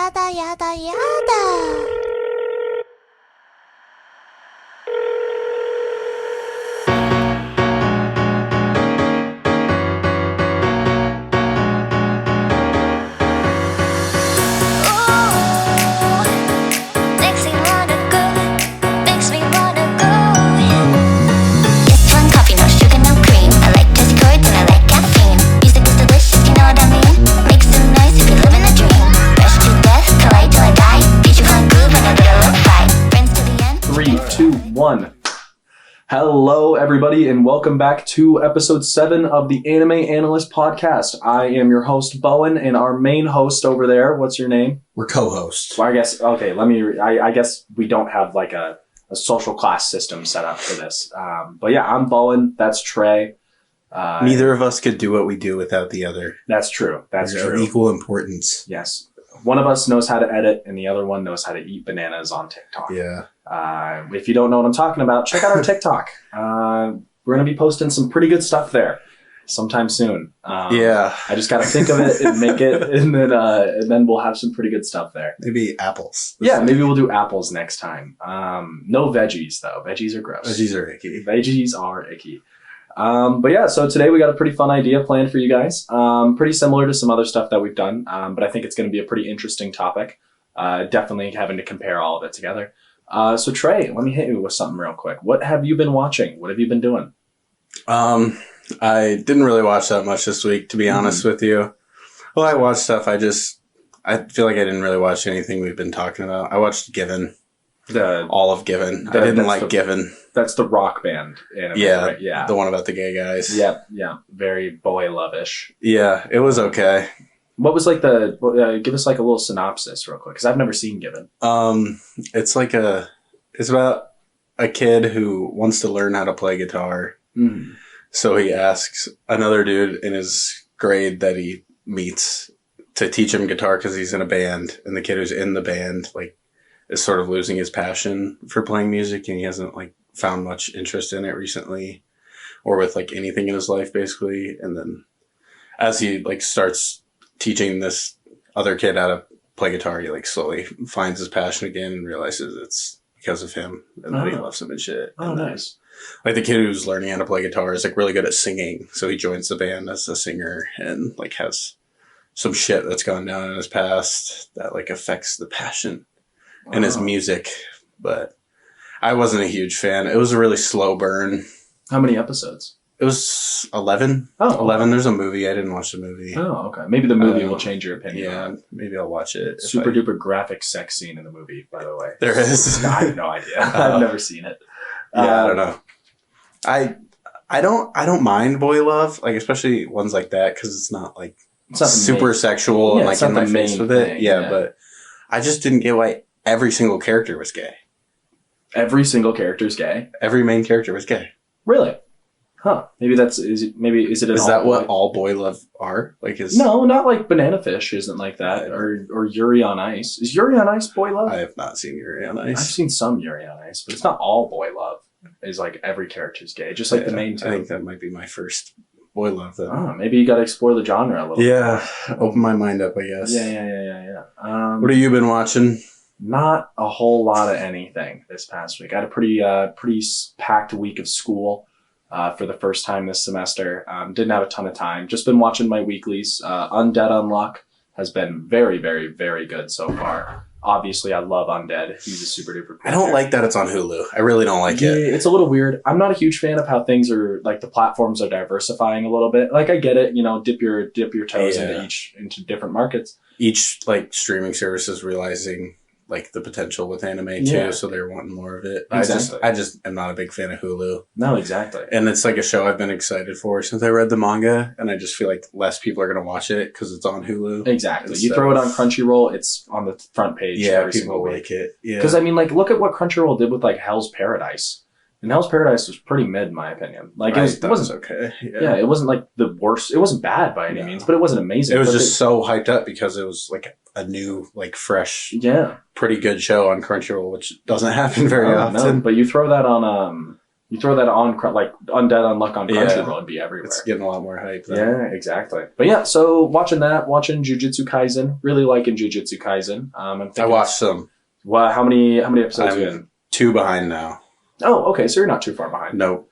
やだやだやだ。Hello, everybody, and welcome back to episode 7 of the Anime Analysts podcast. I am your host, Bowen, and our main host over there, what's your name? We're co-hosts. Well, I guess, okay, I guess we don't have like a social class system set up for this. But yeah, I'm Bowen, that's Trey. Neither of us could do what we do without the other. That's true. That's They're true. of equal importance. Yes. One of us knows how to edit, and the other one knows how to eat bananas on TikTok. Yeah. If you don't know what I'm talking about, check out our TikTok. We're going to be posting some pretty good stuff there sometime soon. Yeah. I just got to think of it and make it, and then we'll have some pretty good stuff there. Maybe apples. Maybe we'll do apples next time. No veggies, though. Veggies are gross. Veggies are icky. Veggies are icky. But yeah, so today we got a pretty fun idea planned for you guys. Pretty similar to some other stuff that we've done, but I think it's going to be a pretty interesting topic. Definitely having to compare all of it together. So Trey, let me hit you with something real quick. What have you been watching? What have you been doing? I didn't really watch that much this week, to be honest with you. Well, I watched stuff. I feel like I didn't really watch anything we've been talking about. I watched Given. All of Given. I didn't like Given. That's the rock band anime, yeah, right? Yeah. The one about the gay guys. Yeah. Very boy love-ish. Yeah, it was okay. What was like give us like a little synopsis real quick, because I've never seen Given. It's about a kid who wants to learn how to play guitar. Mm. So he asks another dude in his grade that he meets to teach him guitar because he's in a band, and the kid who's in the band is sort of losing his passion for playing music, and he hasn't found much interest in it recently, or with anything in his life basically. And then as he starts teaching this other kid how to play guitar, he slowly finds his passion again and realizes it's because of him and that he loves him and shit. Oh, and nice. The kid who's learning how to play guitar is really good at singing, so he joins the band as a singer and has some shit that's gone down in his past that affects the passion in his music. But I wasn't a huge fan. It was a really slow burn. How many episodes? It was 11. Oh, 11. There's a movie. I didn't watch the movie. Oh, okay. Maybe the movie will change your opinion. Yeah, maybe I'll watch it. Super duper graphic sex scene in the movie, by the way. There is. I have no idea. I've never seen it. Yeah, I don't know. I don't mind boy love, especially ones like that, because it's not it's not super sexual and in my face with it. Thing, yeah, but I just didn't get why every single character was gay. Every single character is gay? Every main character was gay. Really? Huh. Maybe is that what all boy love are? No, not like Banana Fish isn't like that, or Yuri on Ice. Is Yuri on Ice boy love? I have not seen Yuri on Ice. I've seen some Yuri on Ice, but it's not all boy love. It's every character's gay, just like the main two. I think that might be my first boy love, though. Oh, maybe you got to explore the genre a little. Yeah, open my mind up, I guess. Yeah. What have you been watching? Not a whole lot of anything this past week. I had a pretty packed week of school for the first time this semester. Didn't have a ton of time. Just been watching my weeklies. Undead Unluck has been very, very, very good so far. Obviously, I love Undead. He's a super duper cool I don't like that it's on Hulu. I really don't like it. It's a little weird. I'm not a huge fan of how things are the platforms are diversifying a little bit. I get it, dip your toes into different markets. Each streaming service is realizing the potential with anime too, so they're wanting more of it. Exactly. I just am not a big fan of Hulu. No, exactly. And it's a show I've been excited for since I read the manga, and I just feel less people are going to watch it because it's on Hulu. Exactly. You throw it on Crunchyroll, it's on the front page. Yeah, every people single like it. Yeah. Because look at what Crunchyroll did with Hell's Paradise. And Hell's Paradise was pretty mid, in my opinion. It wasn't okay. Yeah, it wasn't the worst. It wasn't bad by any means, but it wasn't amazing. It was just so hyped up because it was a new, fresh, pretty good show on Crunchyroll, which doesn't happen very often. No, but you throw that on You throw that on like Undead Unluck on Crunchyroll, it'd be everywhere. It's getting a lot more hype. Yeah, exactly. But yeah, so watching Jujutsu Kaisen, really liking Jujutsu Kaisen. I'm thinking, I watched some. Wow, how many episodes are you in? I'm 2 behind now. Oh, okay, so you're not too far behind. Nope.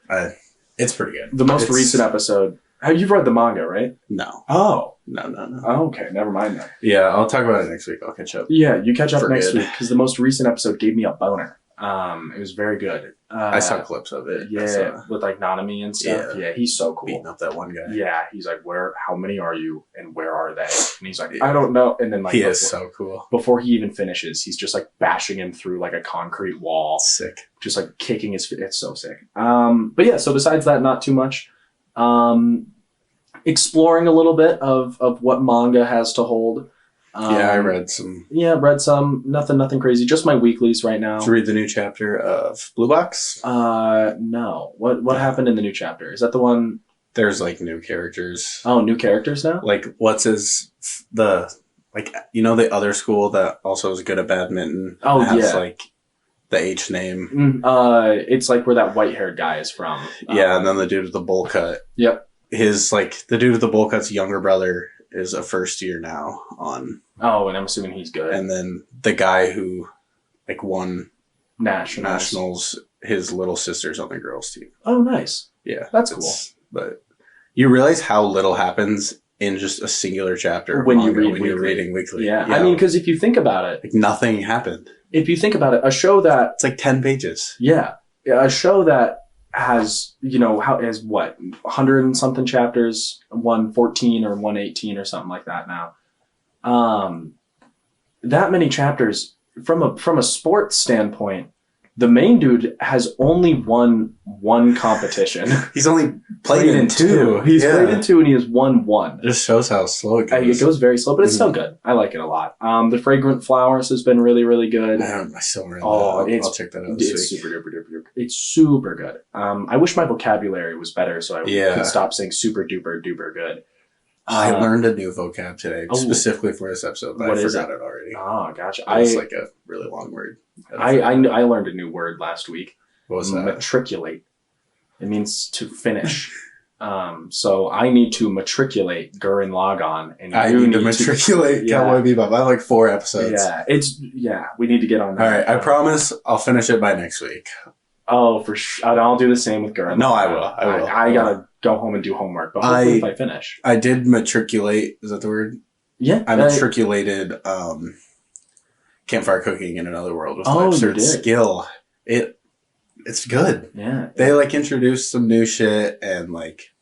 It's pretty good. The most recent episode. You've read the manga, right? No. Oh. No. Oh, okay, never mind then. Yeah, I'll talk about it next week. I'll catch up. Yeah, you catch up For next good. week because the most recent episode gave me a boner. It was very good. I saw clips of it. Yeah, with like Nanami and stuff. Yeah, he's so cool. Beating up that one guy. Yeah, he's like, how many are you and where are they? And he's like, I don't know. And then like, he is so cool. Before he even finishes, he's just like bashing him through like a concrete wall. Sick. Just like kicking his feet. It's so sick. But yeah, so besides that, not too much. Exploring a little bit of what manga has to hold. I read some. Yeah, read some. Nothing crazy. Just my weeklies right now. Did you read the new chapter of Blue Box? No. What happened in the new chapter? Is that the one? There's like new characters. Oh, new characters now? Like the other school that also is good at badminton? Oh, has like the H name. It's like where that white-haired guy is from. Yeah, and then the dude with the bowl cut. Yep. The dude with the bowl cut's younger brother is a first year now on. Oh, and I'm assuming he's good. And then the guy who like won nationals, his little sister's on the girls team. Oh, nice. Yeah, that's cool. But you realize how little happens in just a singular chapter when you're reading weekly. Yeah. I mean, because if you think about it, like nothing happened. If you think about it, a show that it's like 10 pages. Yeah, a show that has, has what, 100 and something chapters, 114 or 118 or something like that now. That many chapters from a sports standpoint, the main dude has only won one competition. He's only played in two. He's played in two and he has won one. It just shows how slow it goes. It goes very slow, but it's still good. I like it a lot. The Fragrant Flowers has been really, really good. I still read that. I'll check that out this week. Super duper duper. It's super good. I wish my vocabulary was better so I could stop saying super duper duper good. I learned a new vocab today, specifically for this episode, but I forgot it already. Oh, gotcha. It's like a really long word. I learned a new word last week. What was that? Matriculate. It means to finish. So I need to matriculate Gurren Lagann, and I need to matriculate Cowboy Bebop. I have like 4 episodes. We need to get on that. All right, I promise I'll finish it by next week. Oh, for sure. I'll do the same with Gurren. No, I will. I gotta go home and do homework, but hopefully if I finish. I did matriculate. Is that the word? Yeah. I matriculated campfire cooking in another world with my absurd skill. It's good. Yeah. They like introduced some new shit and like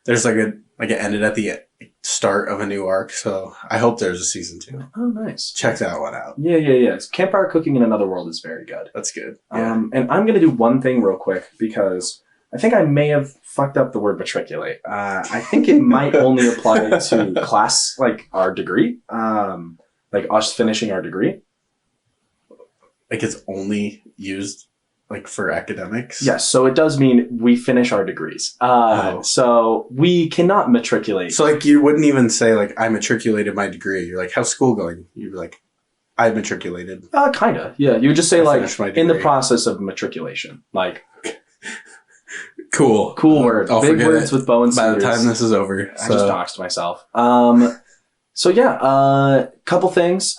there's it ended at the start of a new arc, so I hope there's a season 2. Oh, nice. Check that one out. Yeah. Campfire cooking in another world is very good. That's good. Yeah. And I'm gonna do one thing real quick because I think I may have fucked up the word matriculate. I think it might only apply to class, like our degree, like us finishing our degree. Like it's only used like for academics? Yes, so it does mean we finish our degrees. So we cannot matriculate. So like you wouldn't even say like I matriculated my degree. You're like, how's school going? You'd be like, I matriculated. Kinda. Yeah. You would just say like in the process of matriculation. Like Cool word. I'll Big words it. With bow and by the time this is over. I just doxed myself. So yeah, couple things.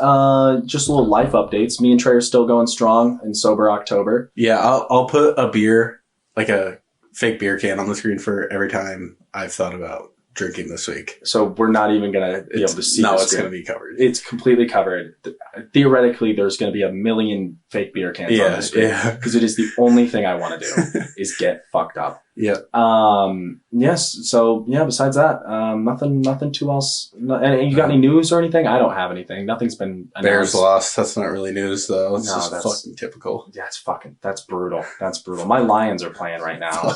Just little life updates. Me and Trey are still going strong in sober October. Yeah, I'll put a beer, like a fake beer can, on the screen for every time I've thought about drinking this week. So we're not even gonna be able to see. No, it's gonna be covered. It's completely covered. Theoretically, there's gonna be a million fake beer cans on the screen. Yeah, because it is the only thing I want to do is get fucked up. Yeah. Yes. So yeah. Besides that, nothing too else. And you got any news or anything? I don't have anything. Nothing's been announced. Bears lost. That's not really news though. It's just fucking typical. Yeah, that's brutal. That's brutal. My Lions are playing right now.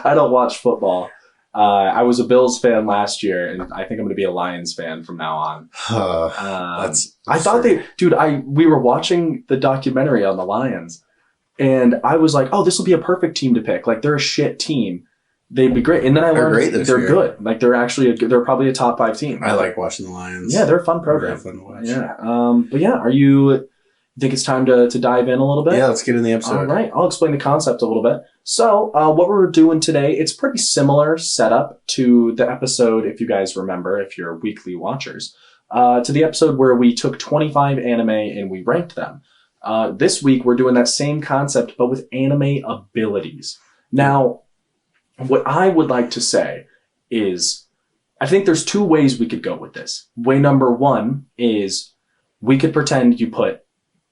I don't watch football. I was a Bills fan last year, and I think I'm going to be a Lions fan from now on. I thought we were watching the documentary on the Lions, and I was like, oh, this will be a perfect team to pick. Like, they're a shit team. They'd be great. And then I learned they're good. Like, they're actually they're probably a top 5 team. I like watching the Lions. Yeah, they're a fun program. They're fun to watch. Yeah. But yeah, are you You think it's time to dive in a little bit? Yeah, let's get in the episode. All right, I'll explain the concept a little bit. So, what we're doing today, it's pretty similar setup to the episode, if you guys remember, if you're weekly watchers, to the episode where we took 25 anime and we ranked them. This week, we're doing that same concept, but with anime abilities. Now, what I would like to say is, I think there's two ways we could go with this. Way number one is we could pretend you put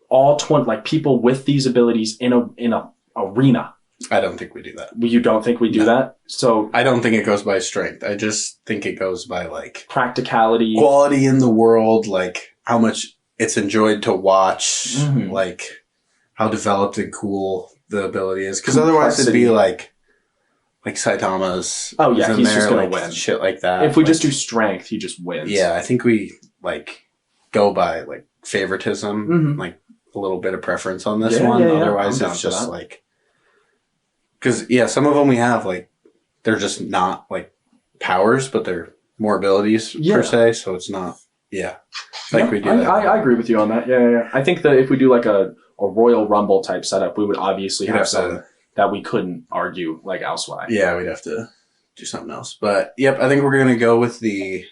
all 20, like people with these abilities in a arena. I don't think we do that. You don't think we do that? So I don't think it goes by strength. I just think it goes by like practicality, quality in the world, like how much it's enjoyed to watch, like how developed and cool the ability is. Because otherwise it'd be like Saitama's. Oh yeah, he's just gonna like, win. Shit like that. If we like, just do strength, he just wins. Yeah, I think we like go by like favoritism, like a little bit of preference on this one. Yeah. Otherwise it's just like, because some of them we have like they're just not like powers, but they're more abilities per se. So it's not. Yeah, we do that. I agree with you on that. Yeah. I think that if we do like a Royal Rumble type setup, we would obviously have some that we couldn't argue like elsewhere. Yeah, we'd have to do something else. But yep, I think we're gonna go with the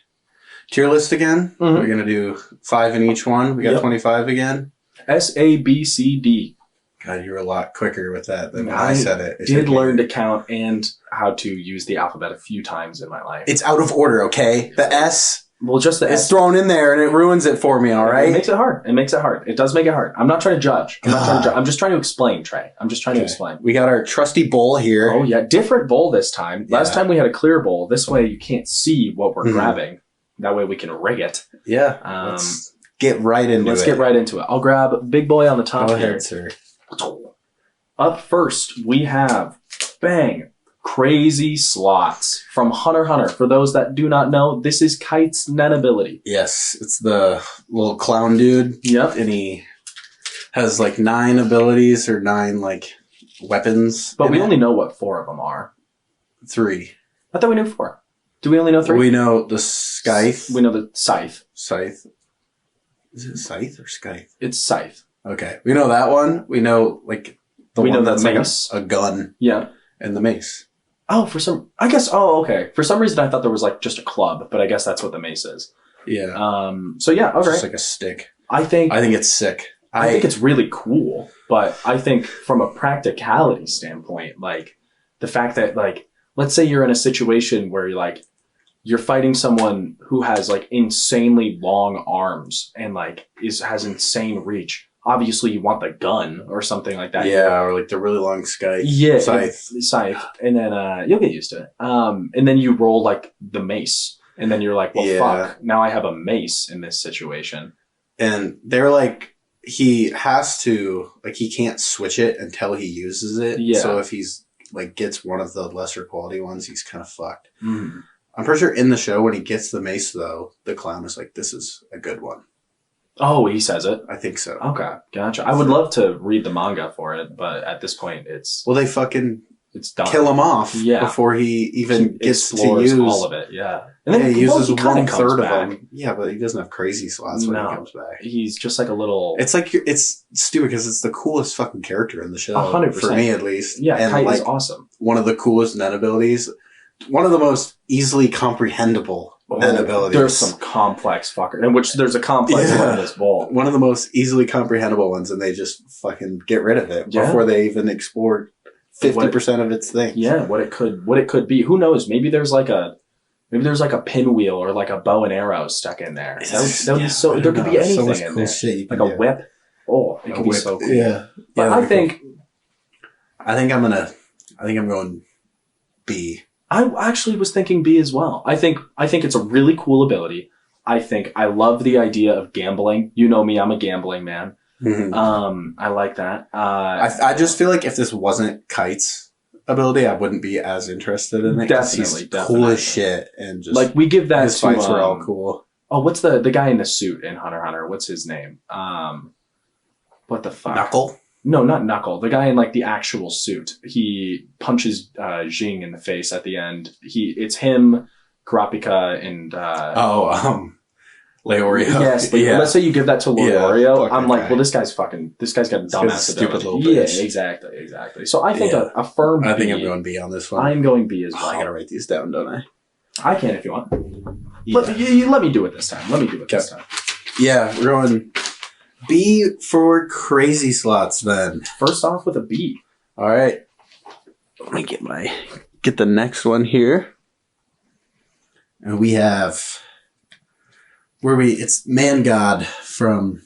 tier list again. We're gonna do 5 in each one. We got 25 again. SABCD. God, you were a lot quicker with that than when I said it. I did learn to count and how to use the alphabet a few times in my life. It's out of order, okay? The S, well, just the it's S thrown in there and it ruins it for me, all right? It makes it hard. It does make it hard. I'm not trying to judge. I'm just trying to explain, Trey. I'm just trying to explain. We got our trusty bowl here. Oh, yeah. Different bowl this time. Last time we had a clear bowl. This way you can't see what we're grabbing. That way we can rig it. Yeah. Let's get right into it. Let's get right into it. I'll grab Big Boy on the top here. Go ahead, sir. Up first, we have, bang, Crazy Slots from Hunter x Hunter. For those that do not know, this is Kite's Nen ability. Yes, it's the little clown dude. Yep. And he has like 9 abilities or 9 like weapons. But we only know what 4 of them are. 3. I thought we knew 4. Do we only know 3? We know the Scythe. We know the Scythe. Scythe. Is it Scythe or Scythe? It's Scythe. Okay. We know that one. We know like the we one know that's the like mace. a gun. Yeah. And the mace. Oh, okay. For some reason I thought there was like just a club, but I guess that's what the mace is. Yeah. So yeah, okay. Just like a stick. I think it's sick. I think it's really cool, but I think from a practicality standpoint, like the fact that like, let's say you're in a situation where you're fighting someone who has like insanely long arms and like has insane reach. Obviously you want the gun or something like that. Yeah, or like the really long scythe. Yeah. Scythe. And then you'll get used to it. And then you roll like the mace. And then you're like, well, fuck, now I have a mace in this situation. And they're like, he has to, like, he can't switch it until he uses it. Yeah. So if he's like gets one of the lesser quality ones, he's kind of fucked. Mm. I'm pretty sure in the show when he gets the mace though, the clown is like, this is a good one. Oh, he says it? I think so. Okay, gotcha. I would love to read the manga for it, but at this point it's... Well, they fucking done. Kill him off before he even gets to use all of it, yeah. And then he uses 1/3 of back. them. Yeah, but he doesn't have crazy slots when he comes back. He's just like a little... It's like, it's stupid because it's the coolest fucking character in the show. 100%. For me, at least. Yeah, and Kite like, is awesome. One of the coolest Nen abilities. One of the most easily comprehensible Nen abilities. There's some complex fucker, in which there's a complex one in this bowl. One of the most easily comprehensible ones, and they just fucking get rid of it before they even explore 50% of its things. Yeah, what it could be. Who knows? Maybe there's like a pinwheel or like a bow and arrow stuck in there. That would be so. There could be anything so much in cool there, shit like a whip. Oh, it could be so cool. Yeah, but I think I'm going B. I actually was thinking B as well. I think it's a really cool ability. I love the idea of gambling. You know me, I'm a gambling man. Mm-hmm. I like that. I just feel like if this wasn't Kite's ability, I wouldn't be as interested in it. Definitely. Cool as shit, and just like we give that his fights were all cool. Oh, what's the guy in the suit in Hunter x Hunter? What's his name? What the fuck? Knuckle? No, not Knuckle. The guy in like the actual suit. He punches Jing in the face at the end. It's him, Kurapika, and Leorio. Yes, like, let's say you give that to Leorio. fuck I'm that like, guy. well, this guy's got a dumbass stupid ability. little Yeah, bitch. exactly. So I think a firm B. I think I'm going B on this one. I'm going B as well. I gotta write these down, don't I? I can if you want. Yeah. Let me do it this time. This time. Yeah, we're going B for crazy slots then. First off with a B. All right. Let me get the next one here. And we have it's Man God from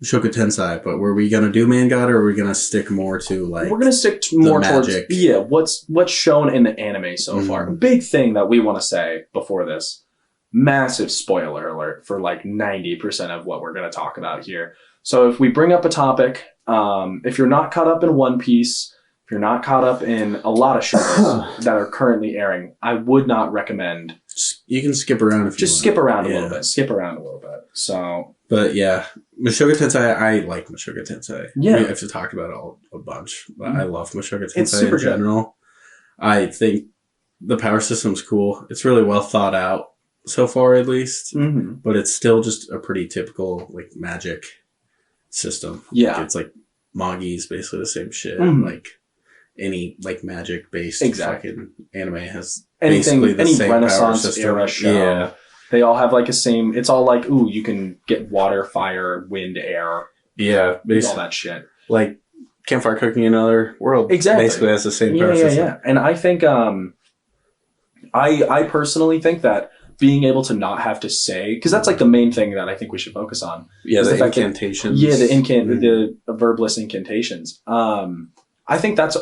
Mushoku Tensei, but were we gonna do Man God, or are we gonna stick more to like? We're gonna stick more towards magic? what's shown in the anime so far. A big thing that we want to say before this, massive spoiler alert for like 90% of what we're gonna talk about here. So if we bring up a topic, if you're not caught up in One Piece, if you're not caught up in a lot of shows that are currently airing, I would not recommend. You can skip around if you want. Skip around a little bit. Skip around a little bit. So, but yeah, Mushoku Tensei. I like Mushoku Tensei. Yeah, we have to talk about it a bunch, but I love Mushoku Tensei it's super in general. Good. I think the power system's cool. It's really well thought out so far, at least. Mm-hmm. But it's still just a pretty typical like magic system. Yeah, like, it's like Magi's basically the same shit. Mm-hmm. Like any like magic based fucking anime has anything, basically the any same Renaissance era show. Yeah. They all have like a same. It's all like, ooh, you can get water, fire, wind, air. Yeah, basically all that shit. Like Campfire Cooking in Another World. Exactly, basically has the same power system. Yeah. And I think, I personally think that being able to not have to say, because that's like the main thing that I think we should focus on. Yeah, the incantations. The verbless incantations. I think that's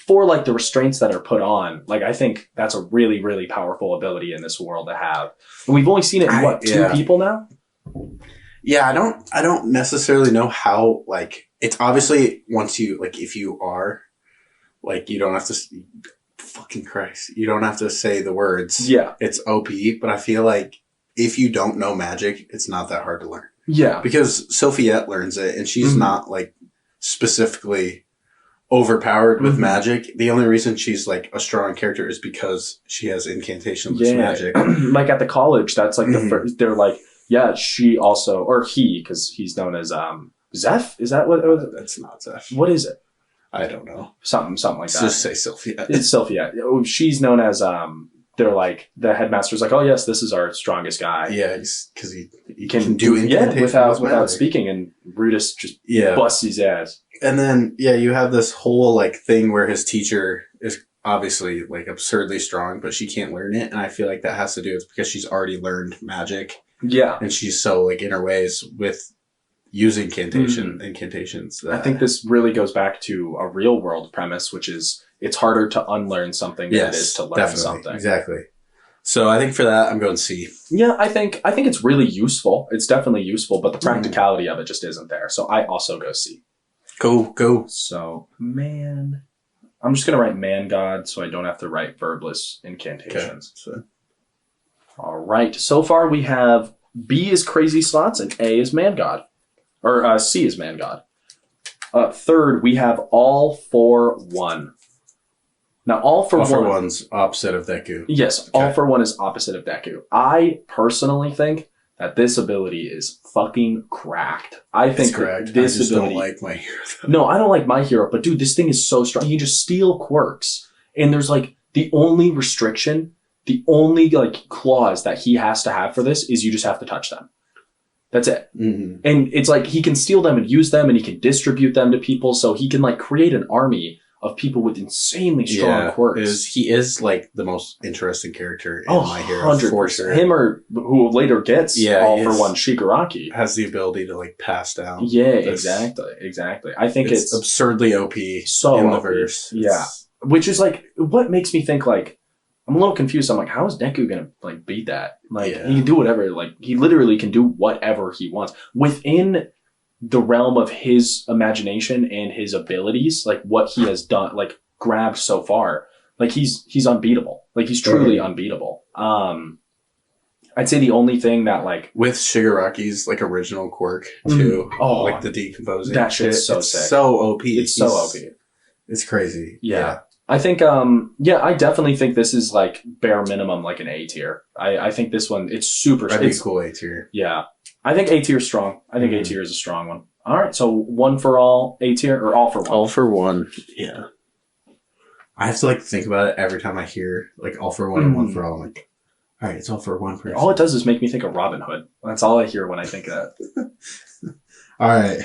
for like the restraints that are put on. Like, I think that's a really, really powerful ability in this world to have. And we've only seen it in two people now? Yeah, I don't necessarily know how, like, it's obviously once you, like, if you are, like, you don't have to, fucking Christ, you don't have to say the words. Yeah. It's OP, but I feel like if you don't know magic, it's not that hard to learn. Yeah. Because Sophiette learns it, and she's not, like, specifically overpowered with magic. The only reason she's like a strong character is because she has incantationless magic. Like at the college, that's like the first, they're like, yeah, she also, or he, because he's known as Zeph. Is that what? That's not Zeph. What is it? I don't know. Something like that. Just say Sylphia. It's Sylphia. She's known as they're like, the headmaster's like, oh yes, this is our strongest guy. Yeah, because he can do incantations without speaking, and Brutus just busts his ass. And then, you have this whole, like, thing where his teacher is obviously, like, absurdly strong, but she can't learn it. And I feel like that has to do with because she's already learned magic. Yeah. And she's so, like, in her ways with using incantations. I think this really goes back to a real world premise, which is it's harder to unlearn something than it is to learn something. Exactly. So I think for that, I'm going C. Yeah, I think it's really useful. It's definitely useful, but the practicality of it just isn't there. So I also go C. Go. So, I'm just going to write Man God so I don't have to write verbless incantations. Okay. All right. So far we have B is Crazy Slots and A is Man God. Or C is Man God. Third, we have All for One. Now, All for One's opposite of Deku. Yes, okay. All for One is opposite of Deku. I personally think that this ability is fucking cracked. I think this ability. Don't like My Hero. No, I don't like My Hero, but dude, this thing is so strong. You can just steal quirks, and there's like the only restriction, the only like clause that he has to have for this is you just have to touch them. That's it. Mm-hmm. And it's like he can steal them and use them, and he can distribute them to people, so he can like create an army of people with insanely strong quirks. He is like the most interesting character in My Hero, 100%. For sure. Him or who later gets All for One, Shigaraki. Has the ability to like pass down. Yeah, exactly. I think it's absurdly OP so in OP. the verse. Yeah. Which is like, what makes me think like, I'm a little confused. I'm like, how is Deku gonna like beat that? Like he can do whatever, like he literally can do whatever he wants. Within the realm of his imagination and his abilities, like what he has done, like grabbed so far, like he's unbeatable. Like he's truly unbeatable. I'd say the only thing that like with Shigaraki's like original quirk too, like the decomposing. That shit's so it's sick. So OP. It's so OP. It's crazy. Yeah. I think, yeah, I definitely think this is like bare minimum, like an A tier. I think this one, it's super, That'd be it's cool A tier. yeah. I think A tier is strong. I think A tier is a strong one. All right. So one for all A tier or all for one? All for one. Yeah. I have to like think about it every time I hear like all for one and one for all. I'm like, all right, it's all for one person. All it does is make me think of Robin Hood. That's all I hear when I think of that. All right.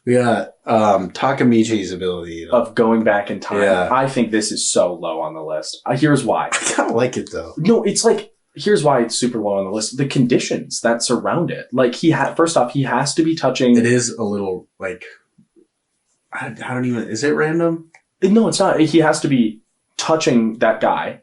We got Takamichi's ability Of going back in time. Yeah. I think this is so low on the list. Here's why. I kind of like it though. No, it's like, here's why it's super low on the list. The conditions that surround it. Like first off, he has to be touching. It is a little like, I don't even, is it random? No, it's not. He has to be touching that guy.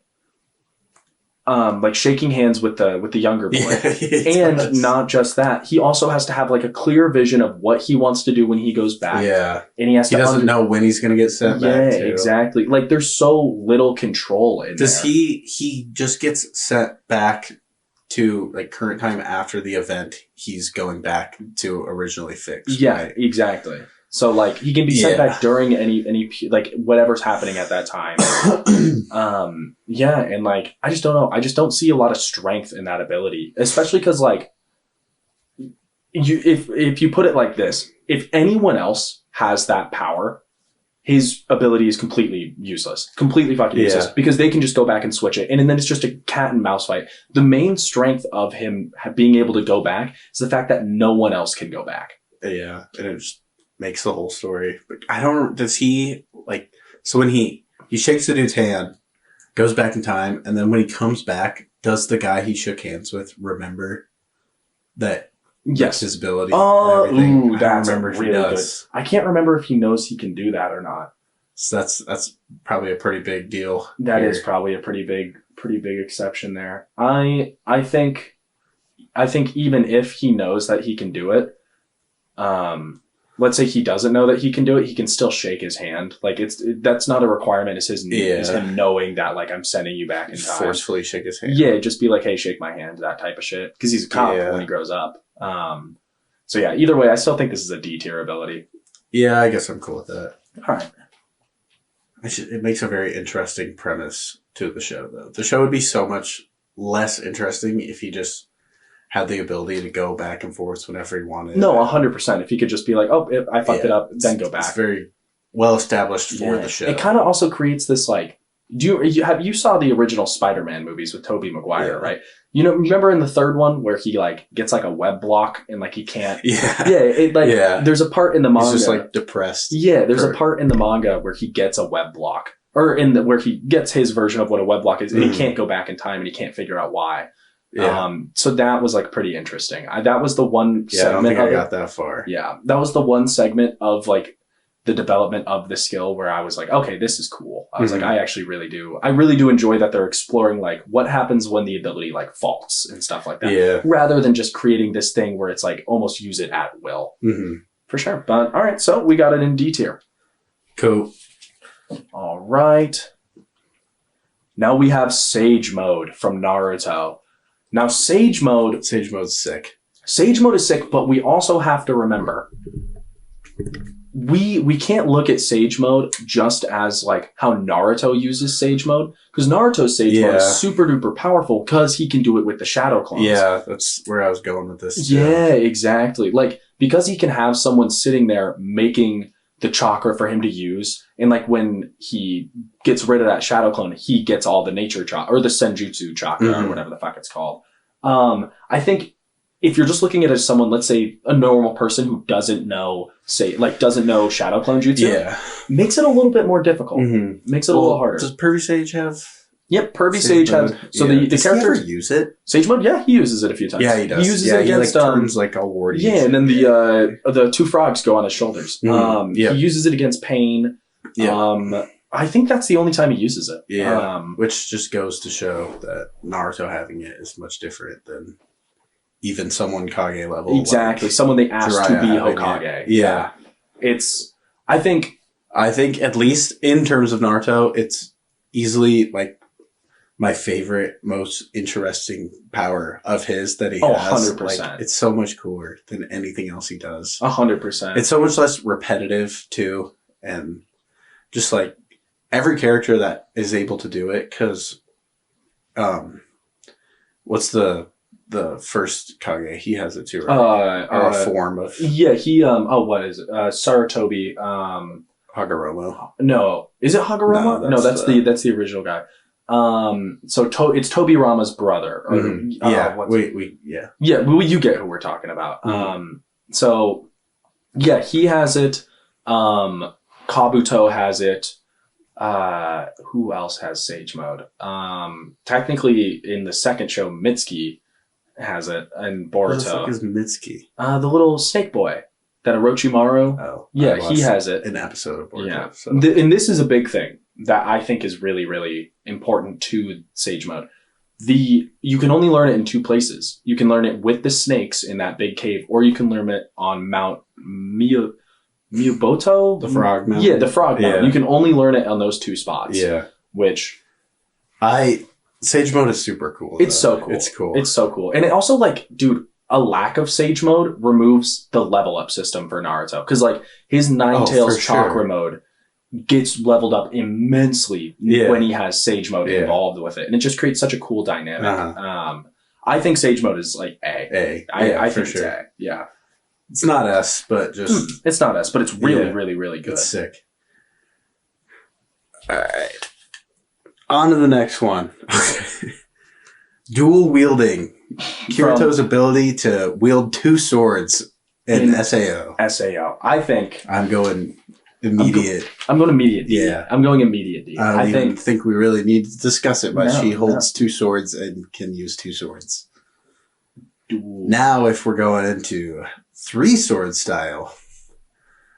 Like shaking hands with the younger boy. Yeah, and not just that, he also has to have like a clear vision of what he wants to do when he goes back. Yeah. And he has to doesn't know when he's going to get sent back to. Yeah, exactly. Like there's so little control in Does there. he just gets sent back to like current time after the event he's going back to originally fix? Yeah, right? exactly. So like he can be sent back during any like whatever's happening at that time. Yeah, and like I just don't know. I just don't see a lot of strength in that ability, especially because like if you put it like this, if anyone else has that power, his ability is completely useless, completely fucking useless, because they can just go back and switch it, and then it's just a cat and mouse fight. The main strength of him being able to go back is the fact that no one else can go back. Yeah, and it just makes the whole story. But I don't. Does he like? So when he shakes the dude's hand, goes back in time, and then when he comes back, does the guy he shook hands with remember that? Yes, his ability. Ooh, that's remember if he does. I can't remember if he knows he can do that or not. So that's probably a pretty big deal. That is probably a pretty big exception there. I think even if he knows that he can do it, let's say he doesn't know that he can do it, he can still shake his hand. Like that's not a requirement. It's it's him knowing that like I'm sending you back in time. Forcefully shake his hand. Yeah, just be like, hey, shake my hand, that type of shit. Because he's a cop when he grows up. So yeah, either way, I still think this is a D tier ability. Yeah, I guess I'm cool with that. All right. It makes a very interesting premise to the show, though. The show would be so much less interesting if he just had the ability to go back and forth whenever he wanted. No, 100%. If he could just be like, oh, I fucked it up, then go back. It's very well established for the show. It kind of also creates this like, you saw the original Spider-Man movies with Tobey Maguire, right? You know, remember in the third one where he like gets like a web block and like he can't. There's a part in the manga. He's just like depressed. Yeah, there's a part in the manga where he gets a web block, or where he gets his version of what a web block is, and he can't go back in time and he can't figure out why. Yeah. So that was like pretty interesting. That was the one segment. I don't think I got that far. Yeah, that was the one segment of like the development of the skill where I was like, okay, this is cool. I was like, I really do enjoy that they're exploring like what happens when the ability like faults and stuff like that. Yeah. Rather than just creating this thing where it's like almost use it at will. Mm-hmm. For sure. But all right, so we got it in D tier. Cool. All right. Now we have Sage Mode from Naruto. Now Sage Mode's sick. Sage Mode is sick, but we also have to remember we can't look at Sage Mode just as like how Naruto uses Sage Mode, because Naruto's Sage Mode is super duper powerful because he can do it with the shadow clones. Yeah, that's where I was going with this. Yeah, exactly. Like because he can have someone sitting there making the chakra for him to use, and like when he gets rid of that shadow clone, he gets all the nature chakra or the senjutsu chakra or whatever the fuck it's called. I think if you're just looking at it as someone, let's say a normal person who doesn't know shadow clone jutsu, makes it a little bit more difficult. Makes it a little harder. Does Pervy Sage have? Yep, Pervy Sage has. So the character use it. Sage Mode, yeah, he uses it a few times. Yeah, he does. He uses it against he like, turns like a ward. Yeah, and then the two frogs go on his shoulders. He uses it against Pain. I think that's the only time he uses it. Yeah, which just goes to show that Naruto having it is much different than even someone Kage level. Exactly, like someone they asked to be Hokage. Yeah. It's. I think at least in terms of Naruto, it's easily like my favorite, most interesting power of his that he has. 100%. Like, it's so much cooler than anything else he does. 100%. It's so much less repetitive too, and just like every character that is able to do it, because what's the first Kage? He has it too, right? Or a form of Yeah, he what is it? Saratobi. Hagoromo. No, is it Hagoromo? No, that's the original guy. So it's Tobirama's brother. Or, yeah. Yeah, you get who we're talking about. So yeah, he has it. Kabuto has it. Who else has Sage Mode? Technically, in the second show, Mitsuki has it, and Boruto. What the fuck is Mitsuki? The little snake boy that Orochimaru. Oh, yeah, he has it. An episode of Boruto. Yeah, so. And this is a big thing that I think is really, really important to Sage Mode. You can only learn it in two places. You can learn it with the snakes in that big cave, or you can learn it on Mount Miyaboto? The Frog Mountain? Yeah, the Frog Mountain. You can only learn it on those two spots. Yeah. Which... Sage Mode is super cool. It's so cool. It's cool. It's so cool. And it also, like, dude, a lack of Sage Mode removes the level up system for Naruto. Because, like, his Ninetales Chakra mode gets leveled up immensely when he has Sage Mode involved with it. And it just creates such a cool dynamic. I think Sage Mode is, like, A. I think it's A. Yeah. It's not S, but just... It's not S, but it's really, really, really good. It's sick. All right. On to the next one. Dual wielding. Kirito's ability to wield two swords in SAO. SAO. I think... I'm going immediate. I'm going immediate D. Yeah. I'm going immediate D. I don't think we really need to discuss it, but she holds two swords and can use two swords. Dual. Now, if we're going into 3-sword style,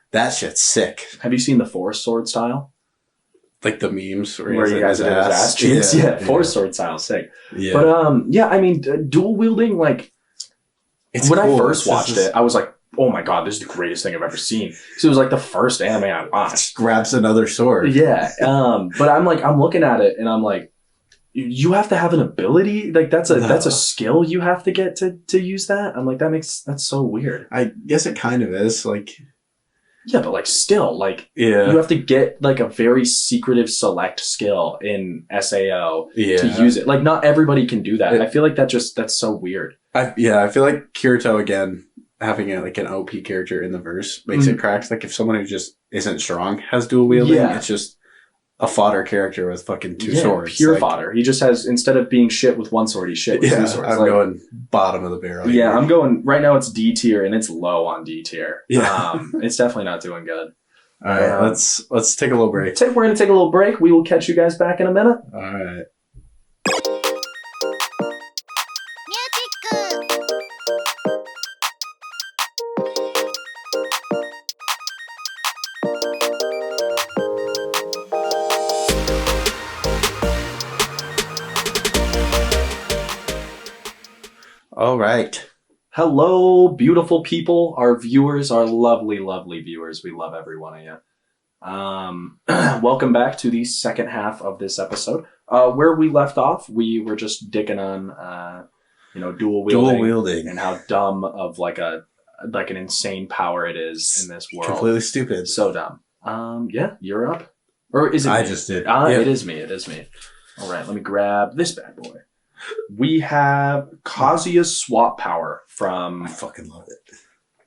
that shit's sick. Have you seen the 4-sword style? Like the memes where you guys did his ass cheeks? Yeah, 4-sword style, sick. Yeah. But I mean, dual wielding, like, when I first watched it, I was like, oh my god, this is the greatest thing I've ever seen. So it was like the first anime I watched. Grabs another sword. Yeah. But I'm looking at it and I'm like, you have to have an ability? Like, that's a skill you have to get to use that? I'm like, that's so weird. I guess it kind of is, like... Yeah, but, like, still, like, you have to get, like, a very secretive select skill in SAO to use it. Like, not everybody can do that. I feel like that's so weird. I feel like Kirito, again, having an OP character in the verse makes it cracks. Like, if someone who just isn't strong has dual wielding, it's just a fodder character with fucking two swords. Pure fodder. He just has, instead of being shit with one sword, he's shit with two swords. I'm going bottom of the barrel. Yeah, I'm going, right now it's D tier, and it's low on D tier. Yeah. It's definitely not doing good. All right, let's take a little break. We're going to take a little break. We will catch you guys back in a minute. All right. All right. Hello, beautiful people, our viewers, our lovely, lovely viewers. We love every one of you. Welcome back to the second half of this episode. Where we left off, we were just dicking on, dual wielding and how dumb of like an insane power it is in this world. Completely stupid. So dumb. Yeah, you're up. Or is it I me? just did. It is me. All right, let me grab this bad boy. We have Kazuya's swap power from... I fucking love it.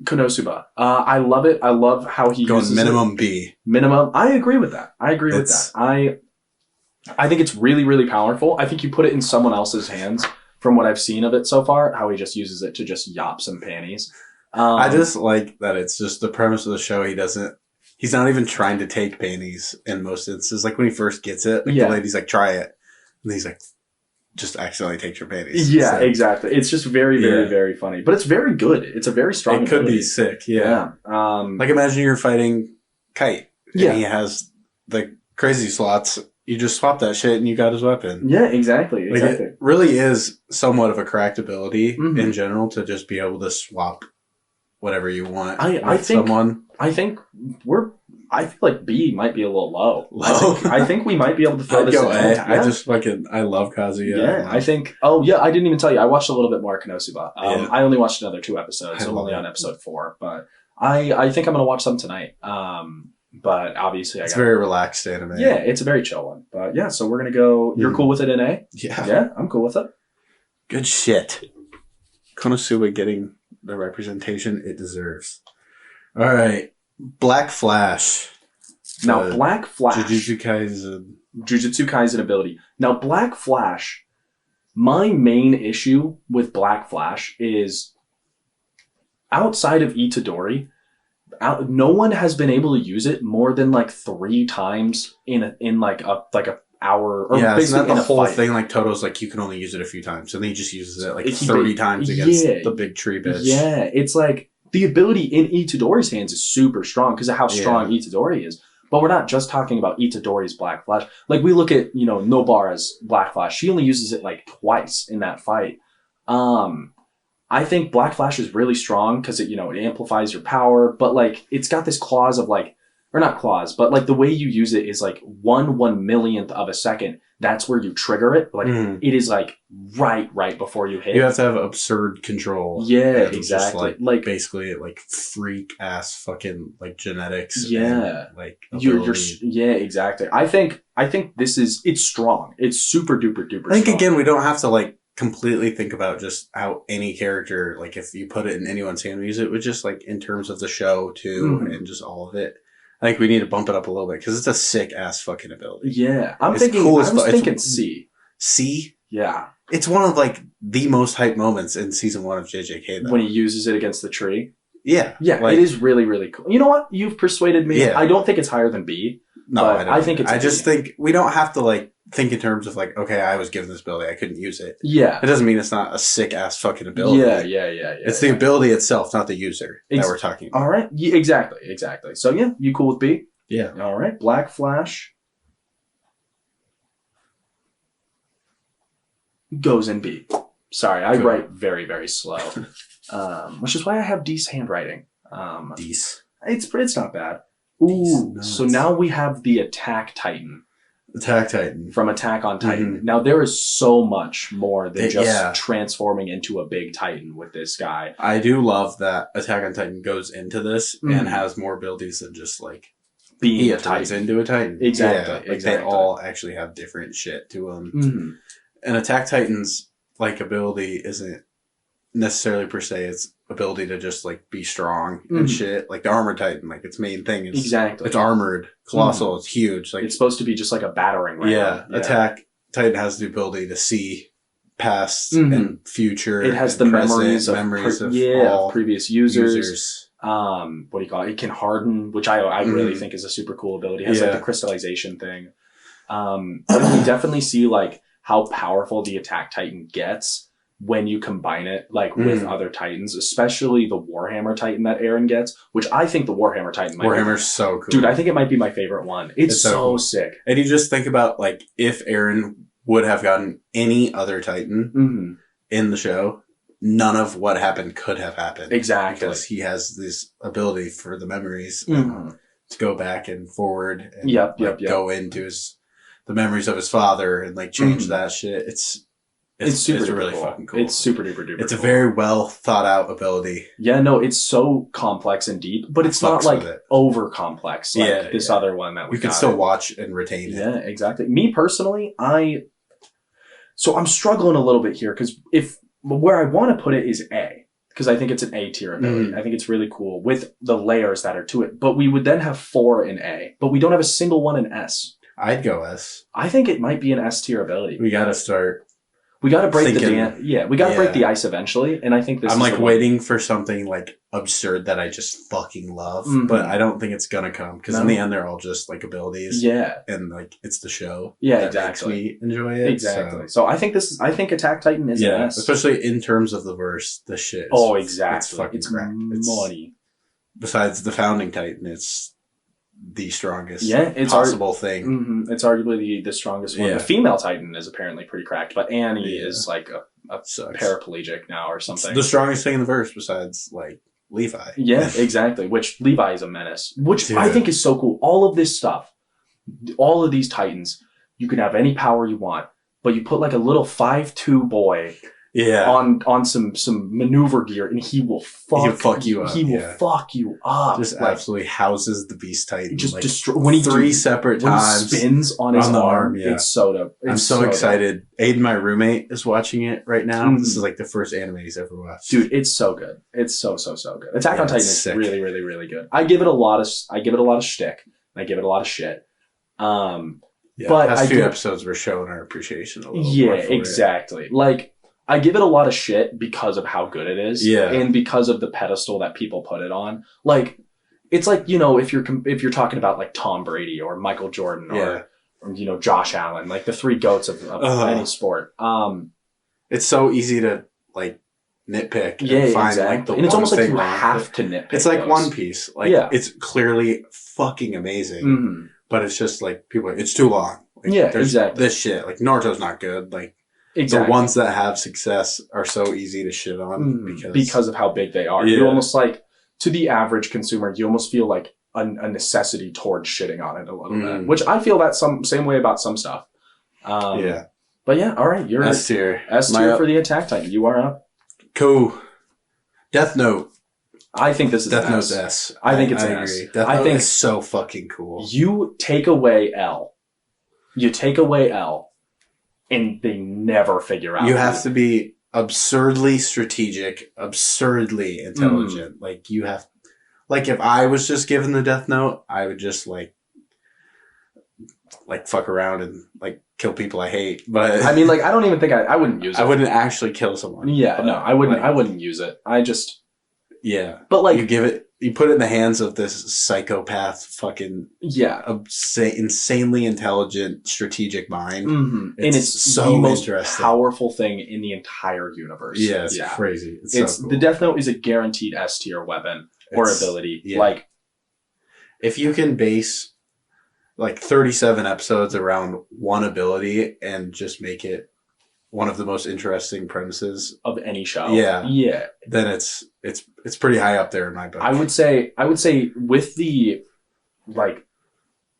Konosuba. I love it. I love how he uses minimum it. B. Minimum. I agree with that. I think it's really, really powerful. I think you put it in someone else's hands from what I've seen of it so far, how he just uses it to just yop some panties. I just like that it's just the premise of the show. He's not even trying to take panties in most instances. Like when he first gets it, the lady's like, try it. And he's like, just accidentally takes your panties. Yeah, exactly. It's just very, very, very funny. But it's very good. It's a very strong ability. It could be sick, yeah. Like imagine you're fighting Kite. And he has the crazy slots. You just swap that shit and you got his weapon. Yeah, exactly. Like it really is somewhat of a cracked ability in general to just be able to swap whatever you want with someone. I feel like B might be a little low. I think we might be able to throw this in. I love Kazuya. Yeah, I think. Oh yeah, I didn't even tell you. I watched a little bit more Konosuba. I only watched another 2 episodes. So I'm only on episode 4, but I think I'm gonna watch some tonight. but obviously It's very relaxed anime. Yeah, it's a very chill one. But yeah, so we're going to go... You're cool with it in A? Yeah. Yeah, I'm cool with it. Good shit. Konosuba getting the representation it deserves. All right. Black Flash. Now, Black Flash... Jujutsu Kaisen ability. Now, Black Flash... My main issue with Black Flash is outside of Itadori, no one has been able to use it more than like 3 times in like a hour. Or yeah, basically it's not the whole fight. thing. Like Toto's like you can only use it a few times, and then he just uses it like 30 times against the big tree bitch. Yeah, it's like the ability in Itadori's hands is super strong because of how strong Itadori is. But we're not just talking about Itadori's Black Flash. Like, we look at, Nobara's Black Flash. She only uses it, like, twice in that fight. I think Black Flash is really strong because it amplifies your power. But, like, it's got this clause of, like... Or not clause, but, like, the way you use it is, like, 1/1,000,000th of a second. That's where you trigger it. Like, it is, like, right before you hit. You have to have absurd control. Yeah, exactly. Like basically, like, freak-ass fucking, like, genetics. Yeah. And, like, yeah, exactly. I think it's strong. It's super duper duper strong. I think, again, we don't have to, like, completely think about just how any character, like, if you put it in anyone's hand, we use it with just, like, in terms of the show, too, and just all of it. I think we need to bump it up a little bit because it's a sick ass fucking ability. Yeah, I was thinking C. C? Yeah. It's one of like the most hyped moments in season 1 of JJK though. When he uses it against the tree. Yeah. Yeah, like, it is really, really cool. You know what? You've persuaded me. Yeah. I don't think it's higher than B. No, I think it's I just think we don't have to like think in terms of like, okay, I was given this ability, I couldn't use it. Yeah. It doesn't mean it's not a sick ass fucking ability. Yeah. It's the ability itself, not the user that we're talking about. All right. Yeah, exactly. So yeah, you cool with B? Yeah. All right. Black Flash goes in B. Sorry, I write very, very slow, which is why I have D's handwriting. D's. It's not bad. Ooh, so now we have the Attack Titan. Attack Titan. From Attack on Titan. Now, there is so much more than just transforming into a big Titan with this guy. I do love that Attack on Titan goes into this and has more abilities than just like being a Titan. Into a Titan. Exactly. They all actually have different shit to them. And Attack Titan's like ability isn't necessarily per se its ability to just like be strong and shit. Like the Armored Titan, like its main thing is it's armored, colossal, it's huge. Like it's supposed to be just like a battering ram. Yeah. Attack Titan has the ability to see past and future. It has the memories of all previous users. What do you call it? It can harden, which I really think is a super cool ability. It has like the crystallization thing. We definitely see like how powerful the Attack Titan gets when you combine it like with other Titans, especially the Warhammer Titan that Eren gets, which I think the Warhammer Titan Warhammer's so cool. Dude, I think it might be my favorite one. It's so cool. Sick. And you just think about like if Eren would have gotten any other Titan in the show, none of what happened could have happened. Exactly. Because he has this ability for the memories to go back and forward and go into the memories of his father and like change that shit. It's really fucking cool. It's super duper duper. It's a very well thought out ability. Yeah, no, it's so complex and deep, but it's not like over complex like this other one that we can still watch and retain it. Yeah, exactly. Me personally, I'm struggling a little bit here because where I want to put it is A, because I think it's an A tier ability. I think it's really cool with the layers that are to it. But we would then have 4 in A, but we don't have a single one in S. I'd go S. I think it might be an S tier ability. We got to start. We got to break we got to break the ice eventually, and I think this. I'm like waiting for something like absurd that I just fucking love, but I don't think it's gonna come because in the end they're all just like abilities. Yeah, and like it's the show. Yeah, that exactly. Makes me enjoy it. Exactly. So I think Attack Titan is an S, especially in terms of the verse. The shit. Exactly. It's fucking it's money. Besides the founding Titan, it's the strongest possible thing. It's arguably the strongest one. The female Titan is apparently pretty cracked, but Annie is like a paraplegic now or something. It's the strongest thing in the verse besides like Levi. Yeah, exactly. Which Levi is a menace, which I think is so cool. All of this stuff, all of these Titans, you can have any power you want, but you put like a little 5'2" boy Yeah. on some maneuver gear, and he will fuck you up. He will fuck you up. Just absolutely houses the Beast Titan. Just like destroy when he three separate when times. he spins on his arm. Yeah. It's so dope. I'm so excited. Aiden, my roommate, is watching it right now. Mm-hmm. This is like the first anime he's ever watched. Dude, it's so good. It's so good. Attack on Titan is sick. really, really, really good. I give it a lot of shtick. And I give it a lot of shit. But past few episodes we're showing our appreciation a little more. Yeah, exactly. Like, I give it a lot of shit because of how good it is. Yeah. And because of the pedestal that people put it on. Like, it's like, you know, if you're talking about like Tom Brady or Michael Jordan or you know, Josh Allen, like the three GOATs of any sport. It's so easy to like nitpick and find like the and it's one almost like you wrong. have to nitpick. It's like those. One Piece. Like it's clearly fucking amazing. Mm-hmm. But it's just like people are, it's too long. Like, exactly. This shit. Like Naruto's not good. Like the ones that have success are so easy to shit on because of how big they are. You almost like, to the average consumer, you almost feel like a necessity towards shitting on it a little bit. Which I feel that same way about some stuff. But yeah, all right. You're S tier. S tier for the Attack Titan. You are up. Cool. Death Note. I think this is Death Note's S. I think it's an agree. S. Death Note is so fucking cool. You take away L. And they never figure out. You have to be absurdly strategic, absurdly intelligent. Like you have, like if I was just given the Death Note, I would just like fuck around and like kill people I hate. But I mean, like I don't even think I wouldn't use it. I wouldn't actually kill someone. Yeah, no, I wouldn't. I wouldn't use it. I just. Yeah, but like you put it in the hands of this psychopath, fucking insanely intelligent, strategic mind, and it's so the most powerful thing in the entire universe. Yeah, it's crazy. It's so cool. The Death Note is a guaranteed S tier weapon or ability. Yeah. Like, if you can base like 37 episodes around one ability and just make it one of the most interesting premises of any show. Yeah. Then it's pretty high up there in my book. I would say with the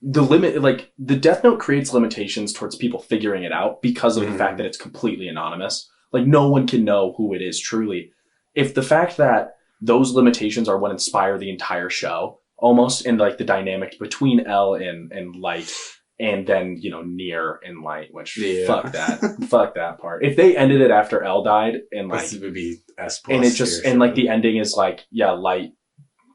limit, like the Death Note creates limitations towards people figuring it out because of the fact that it's completely anonymous. Like no one can know who it is truly. If the fact that those limitations are what inspire the entire show, almost in like the dynamic between L and Light. And then, you know, Near and Light, which fuck that part. If they ended it after L died and like, it would be S+. And it just, and like the ending is like, Light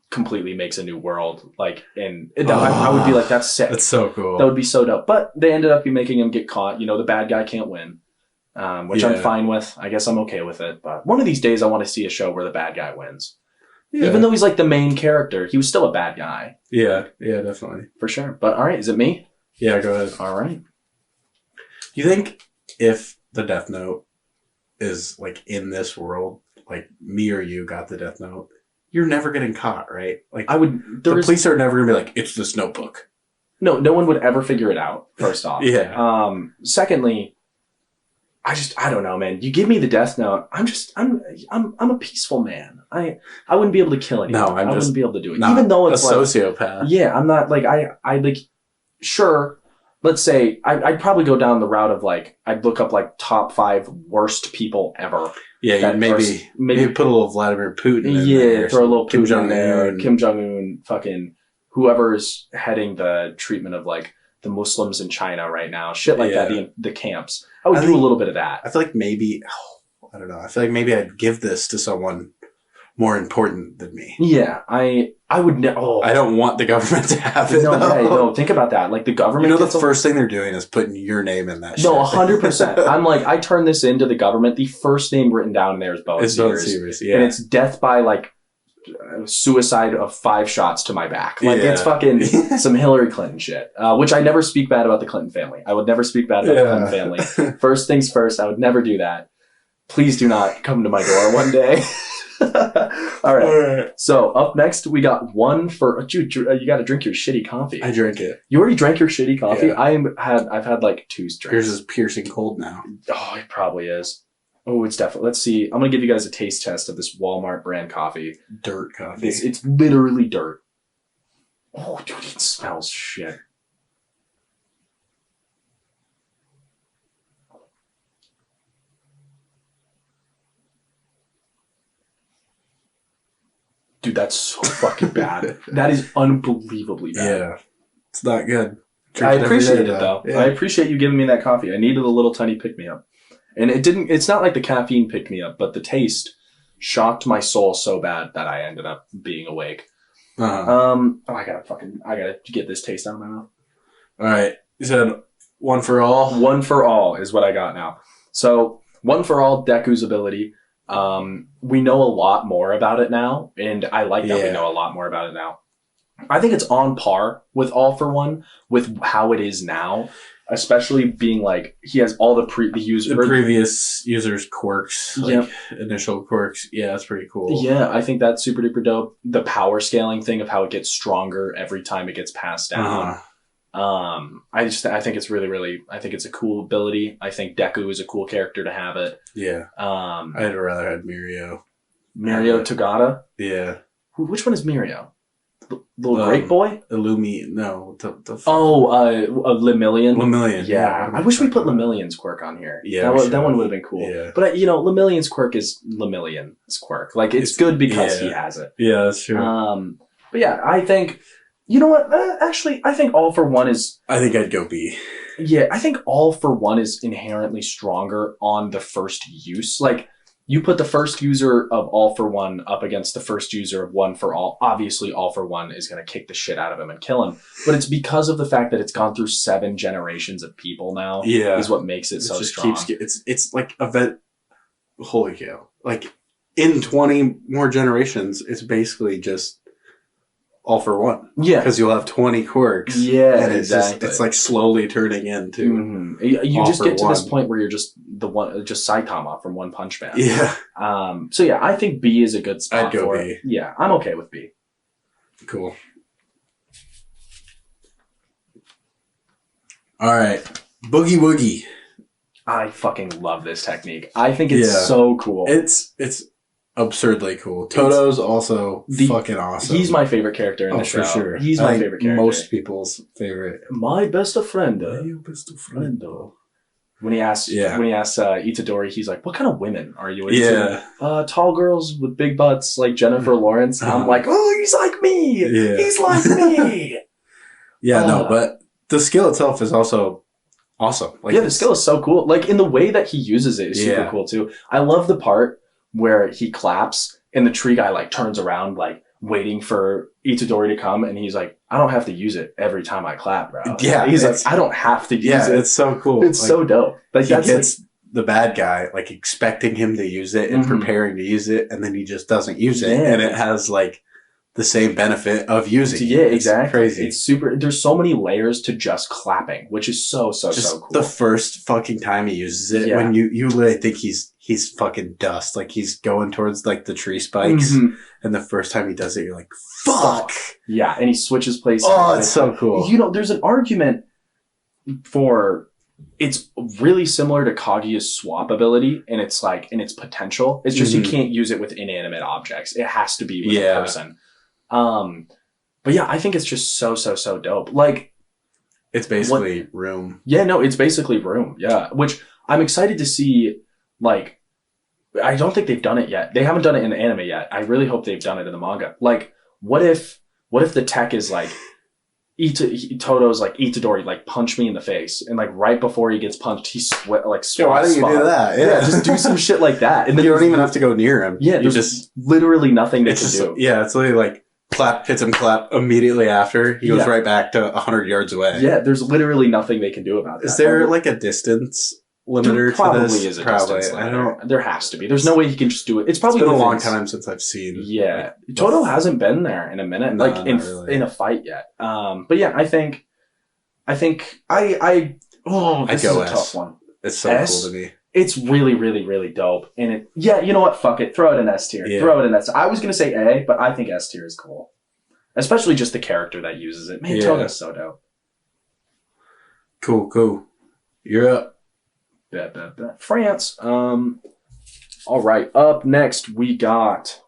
completely makes a new world. Like, and I would be like, that's sick. That's so cool. That would be so dope. But they ended up making him get caught. You know, the bad guy can't win, which I'm fine with. I guess I'm okay with it. But one of these days I want to see a show where the bad guy wins. Yeah. Even though he's like the main character, he was still a bad guy. Yeah, definitely. For sure. But all right, is it me? Yeah, go ahead. All right. Do you think if the Death Note is like in this world, like me or you got the Death Note, you're never getting caught, right? Like the police are never gonna be like, it's this notebook. No one would ever figure it out. First off, secondly, I don't know, man. You give me the Death Note, I'm a peaceful man. I wouldn't be able to kill anyone. I wouldn't be able to do it, even though it's a sociopath. Yeah, I'm not like I like. Sure, let's say I'd probably go down the route of like I'd look up like top 5 worst people ever. Yeah, maybe put a little Vladimir Putin. Throw a little Putin in there. Kim Jong-un, fucking whoever's heading the treatment of like the Muslims in China right now, shit like that. The camps. I would do a little bit of that. I feel like maybe I don't know. I feel like maybe I'd give this to someone more important than me. Yeah, I would. I don't want the government to have it. No, think about that. Like the government. You know, the first thing they're doing is putting your name in that. No, 100%. I'm like, I turn this into the government. The first name written down in there is Bowen Sears. Yeah, and it's death by like suicide of 5 shots to my back. Like it's fucking some Hillary Clinton shit. Which I never speak bad about the Clinton family. I would never speak bad about the Clinton family. First things first. I would never do that. Please do not come to my door one day. All right. So up next we got one for you got to drink your shitty coffee. I drink it. You already drank your shitty coffee? Yeah. I've had like 2 drinks. Yours is piercing cold now. Oh, it probably is. Oh, it's definitely. Let's see. I'm gonna give you guys a taste test of this Walmart brand coffee. Dirt coffee. It's literally dirt. Oh, dude, it smells shit. Dude, that's so fucking bad. That is unbelievably bad. Yeah. It's not good. I Drink every appreciate day, it though. Yeah. I appreciate you giving me that coffee. I needed a little tiny pick me up. And it's not like the caffeine picked me up, but the taste shocked my soul so bad that I ended up being awake. Uh-huh. I gotta get this taste out of my mouth. All right. You said one for all? One for all is what I got now. So, one for all, Deku's ability. We know a lot more about it now, and I like that we know a lot more about it now. I think it's on par with All for One, with how it is now, especially being like, he has all the previous users' quirks, like initial quirks. Yeah, that's pretty cool. Yeah, I think that's super duper dope. The power scaling thing of how it gets stronger every time it gets passed down. I think it's really, I think it's a cool ability. I think Deku is a cool character to have it. Yeah. I'd rather have Mirio. Mirio Tagada? Yeah. Which one is Mirio? Little great boy? No. Lemillion. Lemillion. Yeah. I wish we put Lemillion's quirk on here. Yeah. That one would have been cool. Yeah. But, Lemillion's quirk is Lemillion's quirk. Like, it's good because he has it. Yeah, that's true. But yeah, I think, you know what? Actually, I think All for One is... I think I'd go B. Yeah, I think All for One is inherently stronger on the first use. Like, you put the first user of All for One up against the first user of One for All. Obviously, All for One is going to kick the shit out of him and kill him. But it's because of the fact that it's gone through 7 generations of people now. Yeah. Is what makes it so strong. It's like holy cow. Like, in 20 more generations, it's basically just All for One. Yeah. Because you'll have 20 quirks. Yeah, and it's like slowly turning into. Mm-hmm. You just get to this point where you're just Saitama from One Punch Man. Yeah. So yeah, I think B is a good spot I'd go for B. it. Yeah, I'm okay with B. Cool. All right. Boogie Woogie. I fucking love this technique. I think it's so cool. It's absurdly cool. Toto's also fucking awesome. He's my favorite character in the show. For sure. He's my favorite character. Most people's favorite. My best friend. Your best friend. When he asks Itadori, he's like, "What kind of women are you into?" Tall girls with big butts like Jennifer Lawrence. And I'm like, "Oh, he's like me. Yeah. He's like me." But the skill itself is also awesome. Like, the skill is so cool. Like, in the way that he uses it is super cool too. I love the part where he claps and the tree guy like turns around like waiting for Itadori to come, and he's like, "I don't have to use it every time I clap, bro." Yeah, he's like, "I don't have to use it." It's so cool. It's so dope. Like, he gets the bad guy like expecting him to use it and preparing to use it, and then he just doesn't use it, and it has like the same benefit of using it. Yeah, exactly. It's crazy. It's super. There's so many layers to just clapping, which is so cool. The first fucking time he uses it, when you literally think he's fucking dust, like he's going towards like the tree spikes, and the first time he does it, you're like, fuck. Yeah, and he switches places. Oh, it's so cool. There's an argument for it's really similar to Kaguya's swap ability, and it's like in its potential. It's just you can't use it with inanimate objects. It has to be with a person. But yeah, I think it's just so dope. Like, it's basically Room. Yeah, no, it's basically Room. Yeah, which I'm excited to see. Like, I don't think they've done it yet. They haven't done it in the anime yet. I really hope they've done it in the manga. Like, what if the tech is like, Toto's like, Itadori, like, punch me in the face, and like right before he gets punched, he why don't you do that? Yeah, just do some shit like that, and then you don't even have to go near him. Yeah, there's just literally nothing they can do. Yeah, it's literally like clap, hits him, clap immediately after he goes right back to 100 yards away. Yeah, there's literally nothing they can do about that. Is there like a distance limiter probably to this? Is a distance limiter. There has to be. There's no way he can just do it. It's probably been a long time since I've seen. Yeah, Toto hasn't been there in a minute, in a fight yet. But yeah, I think this is a tough one. It's so cool to me. It's really dope, and you know what? Fuck it, throw it in S tier. Yeah. Throw it in S. I was gonna say A, but I think S tier is cool, especially just the character that uses it. Man, Toto's so dope. Cool. You're up. France. All right. Up next, we got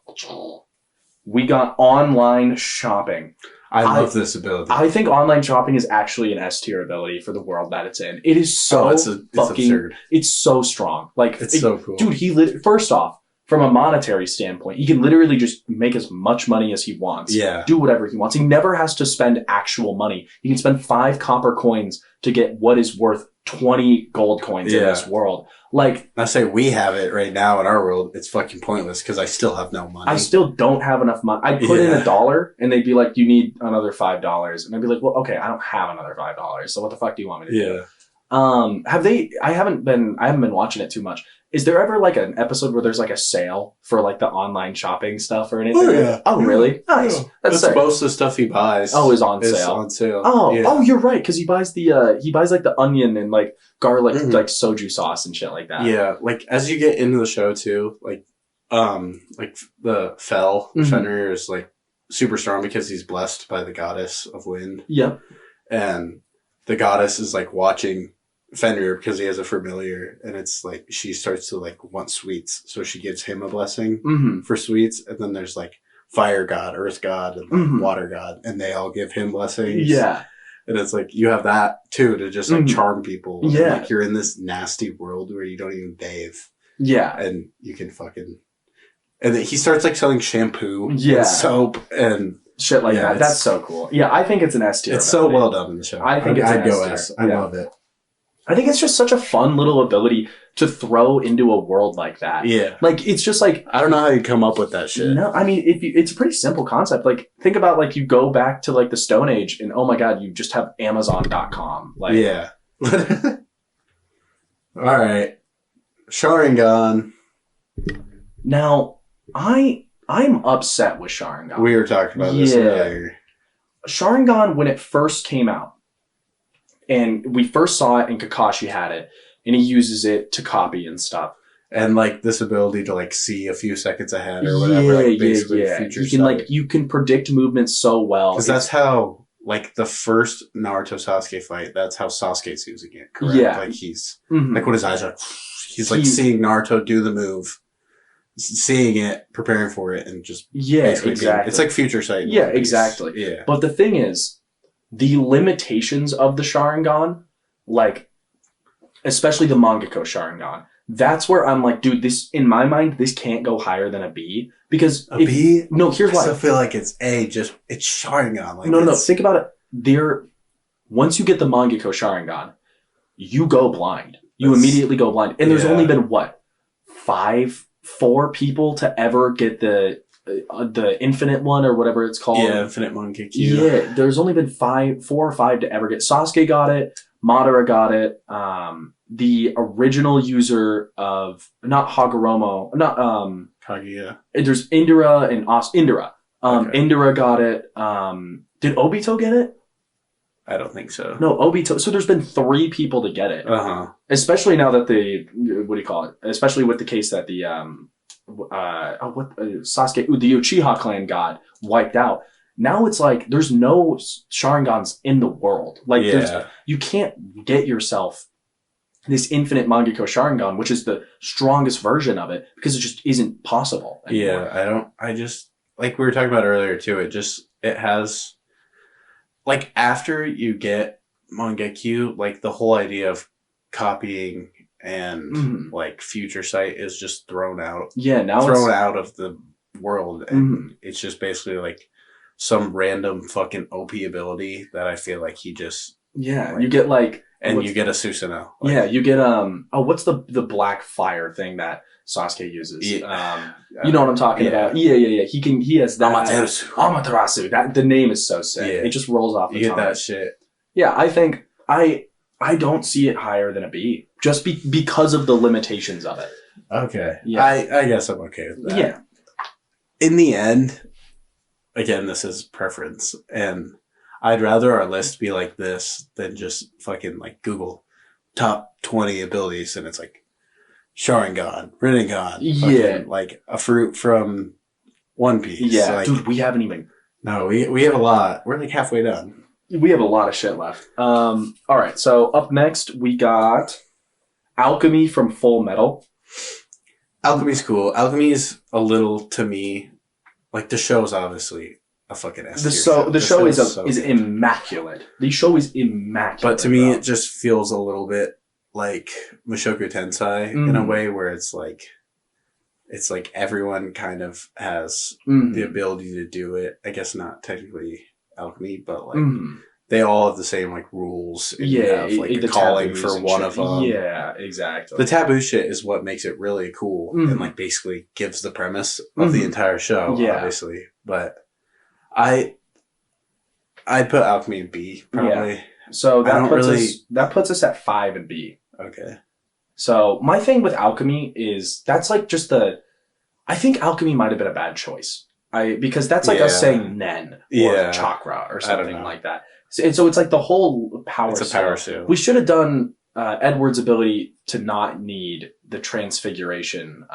online shopping. I love this ability. I think online shopping is actually an S tier ability for the world that it's in. It is so it's absurd. It's so strong. Like, it's so cool, dude. First off, from a monetary standpoint, he can literally just make as much money as he wants. Yeah. Do whatever he wants. He never has to spend actual money. He can spend 5 copper coins to get what is worth 20 gold coins in this world. Like, I say we have it right now in our world. It's fucking pointless because I still have no money. I still don't have enough money. I'd put in $1 and they'd be like, you need another $5. And I'd be like, well, okay, I don't have another $5. So what the fuck do you want me to do? I haven't been watching it too much. Is there ever like an episode where there's like a sale for like the online shopping stuff or anything? Oh, yeah. Oh, really? Nice. Yeah. That's That's most of the stuff he buys. Oh, is on sale. On sale. Oh, yeah. oh, you're right. Cause he buys like the onion and like garlic, like soju sauce and shit like that. Yeah. Like as you get into the show too, like the Fenrir is like super strong because he's blessed by the goddess of wind. Yep. And the goddess is like watching Fenrir because he has a familiar, and it's like she starts to like want sweets, so she gives him a blessing for sweets, and then there's like fire god, earth god, and water god, and they all give him blessings. Yeah, and it's like you have that too to just like charm people. Yeah, and, like you're in this nasty world where you don't even bathe. Yeah, and you can fucking, and then he starts like selling shampoo, and soap, and shit like that. That's so cool. Yeah, I think it's an S tier. It's so well done in the show. I think I'd go S. I love it. I think it's just such a fun little ability to throw into a world like that. Yeah. Like, it's just like... I don't know how you come up with that shit. No, I mean, it's a pretty simple concept. Like, think about, like, you go back to, like, the Stone Age and, oh my God, you just have Amazon.com. Like, yeah. All right. Sharingan. Now, I'm upset with Sharingan. We were talking about this earlier. Sharingan, when it first came out, and we first saw it and Kakashi had it, and he uses it to copy and stuff. And like this ability to like see a few seconds ahead or whatever. Like basically future stuff. You can predict movements so well. Because that's how, like the first Naruto Sasuke fight, that's how Sasuke's using it, correct? Yeah. Like he's, like when his eyes are, he's like seeing Naruto do the move, seeing it, preparing for it, and just exactly. It's like future sight. Yeah, exactly. Yeah. But the thing is, the limitations of the Sharingan, like, especially the Mangekyo Sharingan, that's where I'm like, dude, this, in my mind, this can't go higher than a B. Because B? No, here's why. I still feel like it's A, it's Sharingan. Like no, think about it. Once you get the Mangekyo Sharingan, you go blind. You immediately go blind. And there's only been, what, 4 people to ever get the infinite one or whatever it's called. Yeah, infinite Mangekyo. Yeah, there's only been 4 or 5 to ever get. Sasuke got it. Madara got it. The original user of not Hagoromo, not Kaguya. There's Indira and Indira. Okay. Indira got it. Did Obito get it? I don't think so. No, Obito. So there's been 3 people to get it. Especially now that especially with the case that the Sasuke, the Uchiha clan got wiped out. Now it's like there's no Sharingans in the world. Like you can't get yourself this infinite Mangekyo Sharingan, which is the strongest version of it, because it just isn't possible anymore. Yeah, I just like we were talking about earlier too. It has like after you get Mangekyo, like the whole idea of copying and like future sight is just thrown out. Yeah, now thrown out of the world, and it's just basically like some random fucking OP ability that I feel like he just you get like you get a Susanoo. Like, you get what's the black fire thing that Sasuke uses? You know what I'm talking about? Yeah. He has that Amaterasu. That the name is so sick. Yeah. It just rolls off the tongue. You get that shit. Yeah, I think I don't see it higher than a B, just because of the limitations of it. Okay. Yeah. I guess I'm okay with that. Yeah. In the end, again, this is preference, and I'd rather our list be like this than just fucking like Google top 20 abilities, and it's like Sharingan, Rinnegan, like a fruit from One Piece. Yeah, like, dude, we haven't even. No, we have a lot. We're like halfway done. We have a lot of shit left. All right, so up next we got Alchemy from Full Metal. Alchemy's cool. Alchemy's a little, to me, like the show's obviously a fucking S tier. The show is immaculate. The show is immaculate. But to me, it just feels a little bit like Mushoku Tensei in a way where it's like it's like everyone kind of has Mhm. the ability to do it. I guess not technically alchemy, but like Mhm. they all have the same like rules. And you Yeah, have like the a calling taboos for and one shit. of them. Yeah, exactly. The taboo shit is what makes it really cool Mhm. and like basically gives the premise of the Mhm. entire show, Yeah. obviously. But I'd put alchemy in B probably. So I don't that puts us at 5 and B. Okay. So my thing with alchemy is that's like just I think alchemy might have been a bad choice. Because that's like us Yeah. saying nen or Yeah. chakra or I don't something know. like that. So it's like the whole power. It's a power seal. We should have done Edward's ability to not need the transfiguration.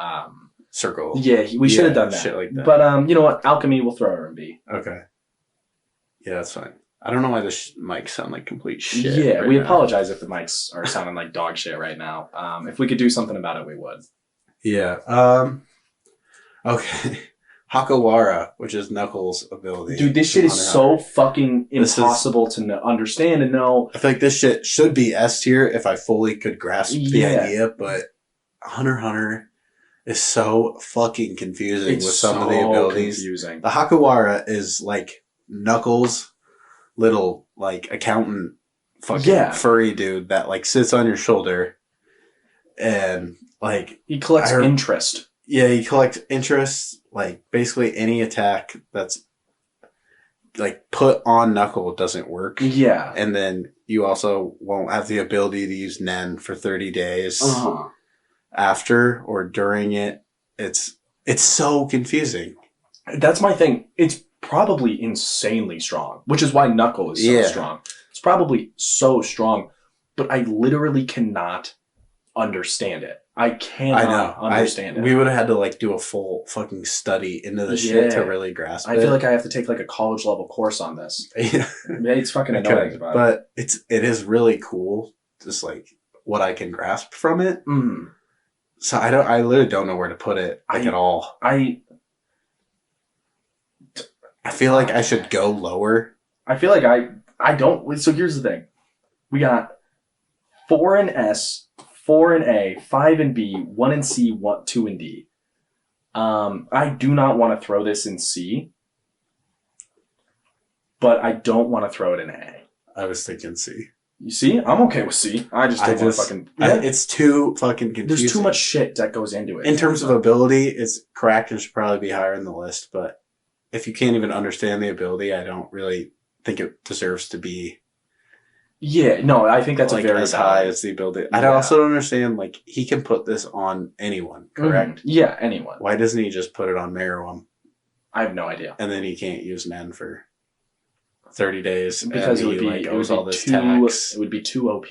Circle. Yeah, we should have done that. Shit like that. But you know what? Alchemy will throw her in B. Okay. Yeah, that's fine. I don't know why the mics sound like complete shit. Yeah, right we now. apologize if the mics are sounding like dog shit right now. If we could do something about it, we would. Yeah. Okay. Hakawara, which is Knuckles' ability. Dude, this shit is so fucking impossible to understand and know. I feel like this shit should be S tier if I fully could grasp the idea, but Hunter x Hunter is so fucking confusing with some of the abilities. Confusing. The Hakawara is like Knuckles' little like accountant fucking furry dude that like sits on your shoulder and like he collects interest. Yeah, he collects interest, like basically any attack that's like put on Knuckle doesn't work. Yeah. And then you also won't have the ability to use Nen for 30 days after or during it. It's so confusing. That's my thing. It's probably insanely strong, which is why Knuckle is so strong. It's probably so strong, but I literally cannot understand it. I cannot understand it. We would have had to like do a full fucking study into the shit to really grasp it. I feel like I have to take like a college level course on this. Yeah. It's fucking annoying. But it is really cool, just like what I can grasp from it. Mm. So I literally don't know where to put it at all. I feel like I should go lower. I feel like I don't. So here's the thing. We got 4 in S, 4 in A, 5 in B, 1 in C, 2 in D. I do not want to throw this in C, but I don't want to throw it in A. I was thinking C. You see? I'm okay with C. I just don't want to fucking... Yeah. It's too fucking confusing. There's too much shit that goes into it. In terms of ability, it's correct and should probably be higher in the list, but if you can't even understand the ability, I don't really think it deserves to be... Yeah, no, I think that's like a very as high as the ability. Yeah. I also don't understand, like, he can put this on anyone, correct? Mm-hmm. Yeah, anyone. Why doesn't he just put it on Meruem? I have no idea. And then he can't use Nen for 30 days because it would be too OP.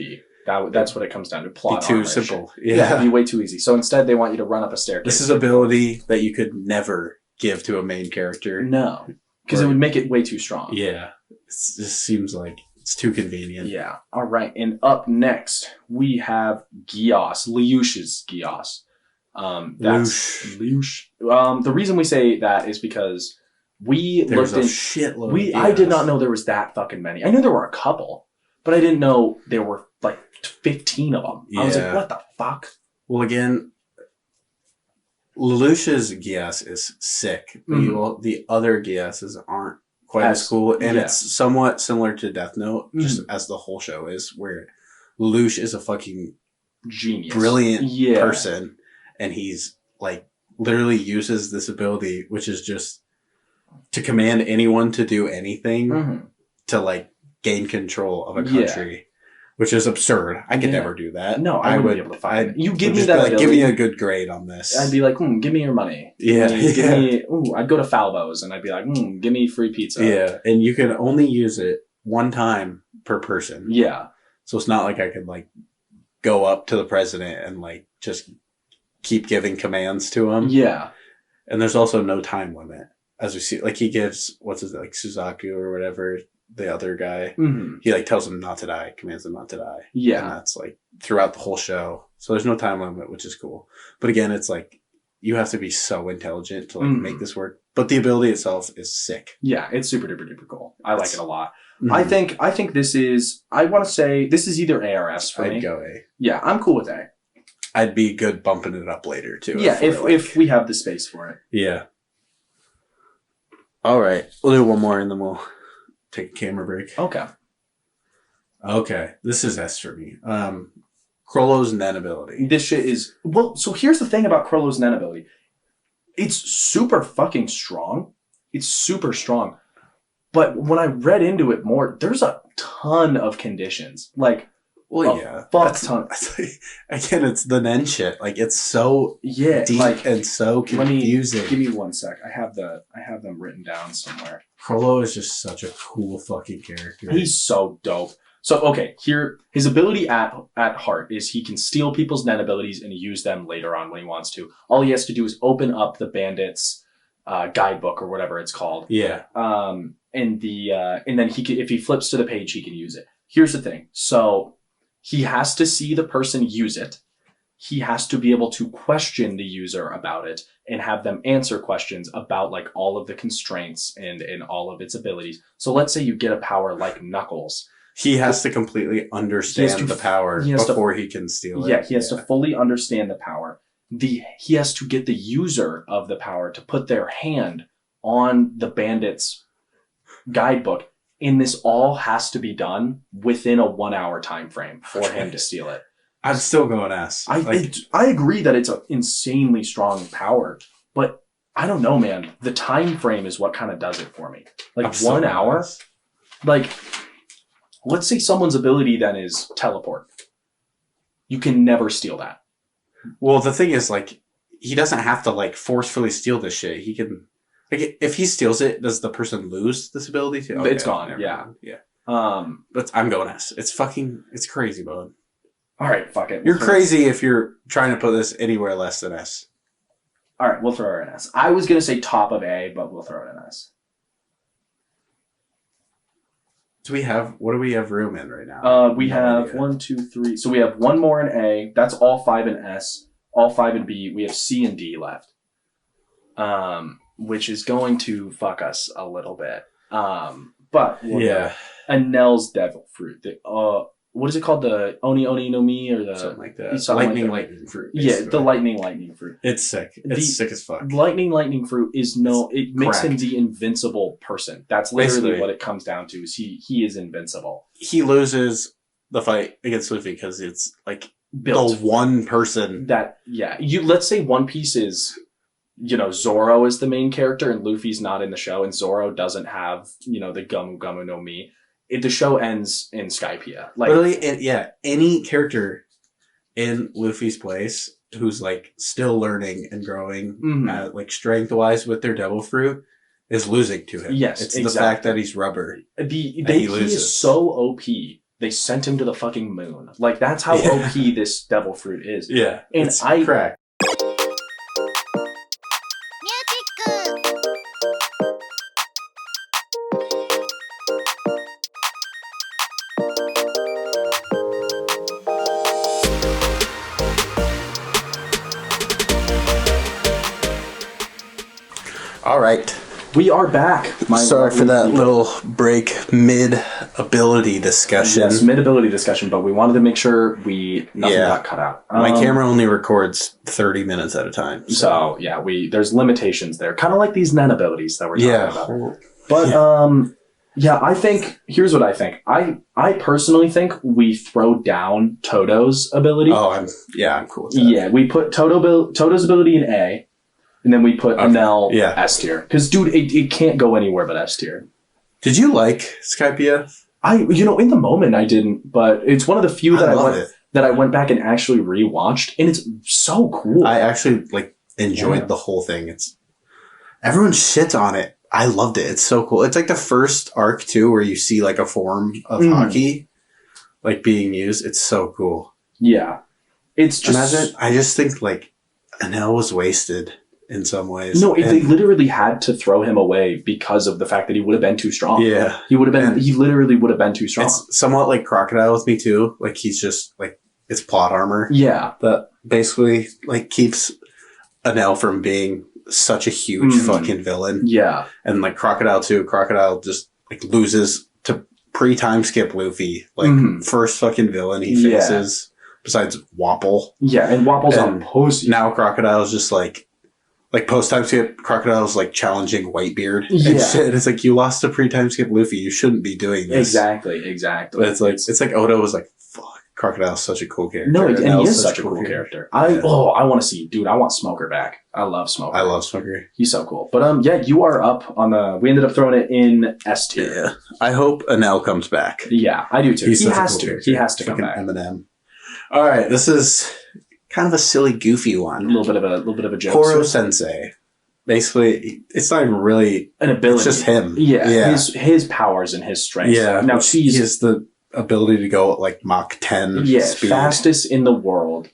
That's what it comes down to. Plot be too simple. Yeah, it'd be way too easy. So instead, they want you to run up a staircase. This is ability that you could never give to a main character. No, because it would make it way too strong. Yeah, it just seems like it's too convenient. Yeah. All right, and up next we have Gios, Liush's Gios. That's Liush. The reason we say that is because There's a shitload. I did not know there was that fucking many. I knew there were a couple, but I didn't know there were like 15 of them. Yeah. I was like, what the fuck? Well, again, Lelouch's Gias is sick. But the other Giases aren't quite as cool. And it's somewhat similar to Death Note, just as the whole show is, where Lelouch is a fucking genius, brilliant person. And he's like literally uses this ability, which is just to command anyone to do anything to like gain control of a country, which is absurd. I could never do that. No, I wouldn't be able to find it. You give me that ability, give me a good grade on this. I'd be like, give me your money. Yeah. Give me, I'd go to Falbo's and I'd be like, give me free pizza. Yeah. And you can only use it one time per person. Yeah. So it's not like I could like go up to the president and like just keep giving commands to him. Yeah. And there's also no time limit. As we see, like he gives, like Suzaku or whatever, the other guy, he like tells him not to die, commands him not to die. Yeah. And that's like throughout the whole show. So there's no time limit, which is cool. But again, it's like, you have to be so intelligent to like make this work. But the ability itself is sick. Yeah, it's super duper duper cool. I like it a lot. I think this is, I want to say, this is either A or S for me. I'd go A. Yeah, I'm cool with A. I'd be good bumping it up later too. Yeah, if we have the space for it. Yeah. All right, we'll do one more and then we'll take a camera break. Okay. Okay, this is S for me. Krollo's Nen ability. This shit is... Well, so here's the thing about Krollo's Nen ability. It's super fucking strong. It's super strong. But when I read into it more, there's a ton of conditions. Like, well, yeah. Fuck ton. Again, it's the Nen shit. Like, it's so deep and so confusing. Give me 1 sec. I have them written down somewhere. Krollo is just such a cool fucking character. He's so dope. So, okay, here, his ability at heart is he can steal people's Nen abilities and use them later on when he wants to. All he has to do is open up the bandit's guidebook or whatever it's called. Yeah. And then if he flips to the page, he can use it. Here's the thing. So he has to see the person use it. He has to be able to question the user about it and have them answer questions about like all of the constraints and all of its abilities. So let's say you get a power like Knuckles. He has to completely understand the power before he can steal it. Yeah, he has to fully understand the power. He has to get the user of the power to put their hand on the bandit's guidebook. And this all has to be done within a 1 hour time frame for him to steal it. I'm still going S. I agree that it's an insanely strong power, but I don't know, man. The time frame is what kind of does it for me. Like 1 hour? Like, let's say someone's ability then is teleport. You can never steal that. Well, the thing is, like, he doesn't have to, like, forcefully steal this shit. He can... Like, if he steals it, does the person lose this ability too? Okay, it's gone, yeah. Yeah. But I'm going S. It's crazy, bud. All right, fuck it. You're crazy if you're trying to put this anywhere less than S. All right, we'll throw it in S. I was going to say top of A, but we'll throw it in S. What do we have room in right now? We have 1, 2, 3. So we have one more in A. That's all 5 in S. All 5 in B. We have C and D left. Which is going to fuck us a little bit. But we'll go. Anel's Devil Fruit. What is it called? The Oni Oni no Mi or the something like that. Lightning fruit. Yeah, the lightning fruit. It's sick. It's sick as fuck. Lightning fruit is it makes him the invincible person. That's literally what it comes down to. Is he is invincible. He loses the fight against Luffy because it's like built the one person that let's say One Piece is, Zoro is the main character and Luffy's not in the show and Zoro doesn't have, the Gamu Gamu no Mi. The show ends in Skypiea. Like, literally, any character in Luffy's place who's like still learning and growing, like strength wise with their devil fruit, is losing to him. Yes, it's the fact that he's rubber. He is so OP. They sent him to the fucking moon. Like that's how OP this devil fruit is. Yeah, and it's cracked. All right. We are back. Sorry for that little break mid-ability discussion. Yes, mid-ability discussion, but we wanted to make sure nothing got cut out. My camera only records 30 minutes at a time. So there's limitations there. Kind of like these Nen abilities that we're talking about. But, I think, here's what I think. I personally think we throw down Todo's ability. Oh, I'm cool with that. Yeah, we put Todo's ability in A. And then we put Anel S tier. Because, dude, it can't go anywhere but S tier. Did you like Skypiea? In the moment I didn't, but it's one of the few that I went back and actually rewatched, and it's so cool. I actually enjoyed the whole thing. Everyone shits on it. I loved it. It's so cool. It's like the first arc too, where you see like a form of hockey being used. It's so cool. Yeah, it's just. I just think Anel was wasted in some ways. No, they literally had to throw him away because of the fact that he would have been too strong. Yeah. He literally would have been too strong. It's somewhat like Crocodile with me too. He's just it's plot armor. Yeah. That basically keeps Anel from being such a huge fucking villain. Yeah. And Crocodile too. Crocodile just loses to pre-time skip Luffy. First fucking villain he faces. besides Wapple. Yeah, and Wapple's And on pussy. Now Crocodile's just like post-time skip, Crocodile's like challenging Whitebeard and Yeah. shit. It's like, you lost to pre-time skip Luffy. You shouldn't be doing this. Exactly. But it's like Oda was like, fuck, Crocodile's such a cool character. No, and he Nell's is such a cool character. I want to see, dude. I want Smoker back. I love Smoker. I love Smoker. He's so cool. But yeah, you are up on the. We ended up throwing it in S tier. Yeah. I hope Anel comes back. Yeah, I do too. He's He such a has cool to. character. He has to come Fucking back. Eminem. All right, this is kind of a silly, goofy A one. little bit of a joke. Koro Sensei. Basically, it's not even really An ability. It's just him. Yeah. His powers and his strengths. Yeah. Now he has the ability to go at like Mach 10 speed. fastest in the world.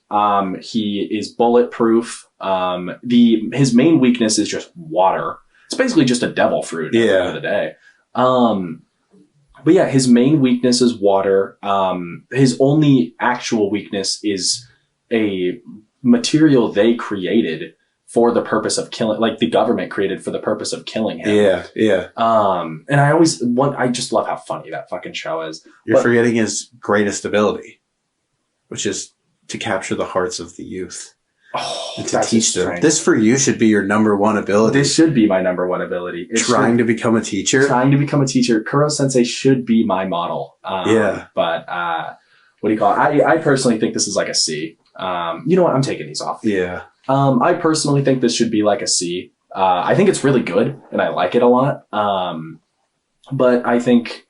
He is bulletproof. His main weakness is just water. It's basically just a devil fruit at the end of the day. But yeah, his main weakness is water. His only actual weakness is a material they created for the purpose of killing, like the government created for the purpose of killing him. Yeah. And I just love how funny that fucking show is. You're forgetting his greatest ability, which is to capture the hearts of the youth and to teach them. This for you should be your number one ability. This should be my number one ability. Trying to become a teacher. Kuro Sensei should be my model. But what do you call it? I personally think this is like a C. You know what? I'm taking these off. Yeah. I personally think this should be like a C. I think it's really good and I like it a lot. But I think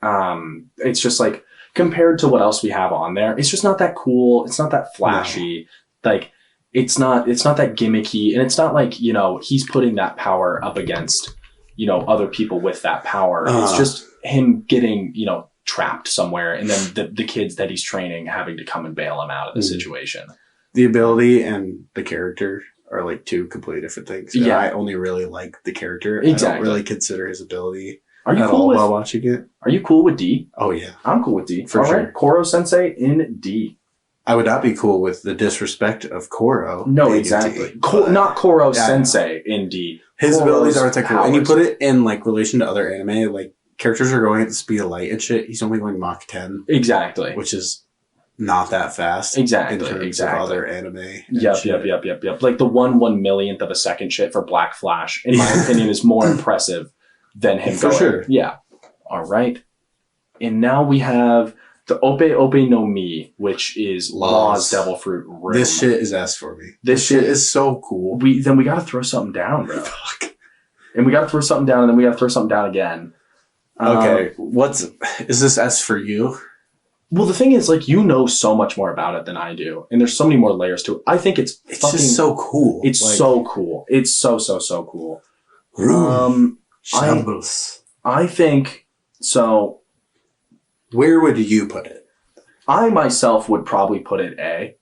it's just like compared to what else we have on there, it's just not that cool. It's not that flashy. No. Like it's not that gimmicky, and it's not like, you know, he's putting that power up against, you know, other people with that power. It's just him getting, you know, trapped somewhere, and then the kids that he's training having to come and bail him out of the situation. The ability and the character are like two completely different things. Yeah. I only really like the character. Exactly. I don't really consider his ability at all while watching it. Are you cool with D? Oh, yeah. I'm cool with D. For sure. Right. Koro Sensei in D. I would not be cool with the disrespect of Koro. No, exactly. Not Koro Sensei in D. His abilities aren't that cool. And you put it in like relation to other anime, like characters are going at the speed of light and shit. He's only going Mach 10. Exactly. Which is not that fast. Exactly. In terms of other anime. Yep. Like the 1/1,000,000th of a second shit for Black Flash, in my opinion, is more impressive than him going. For sure. Yeah. All right. And now we have the Ope Ope no Mi, which is Law's Devil Fruit Room. This shit is S for me. This shit is so cool. We got to throw something down, bro. Fuck. And we got to throw something down, and then we got to throw something down again. Okay. Is this S for you? Well, the thing is, like, you know so much more about it than I do, and there's so many more layers to it. I think it's just so cool. It's like, so cool. It's so cool. Shambles. I think so. Where would you put it? I myself would probably put it A.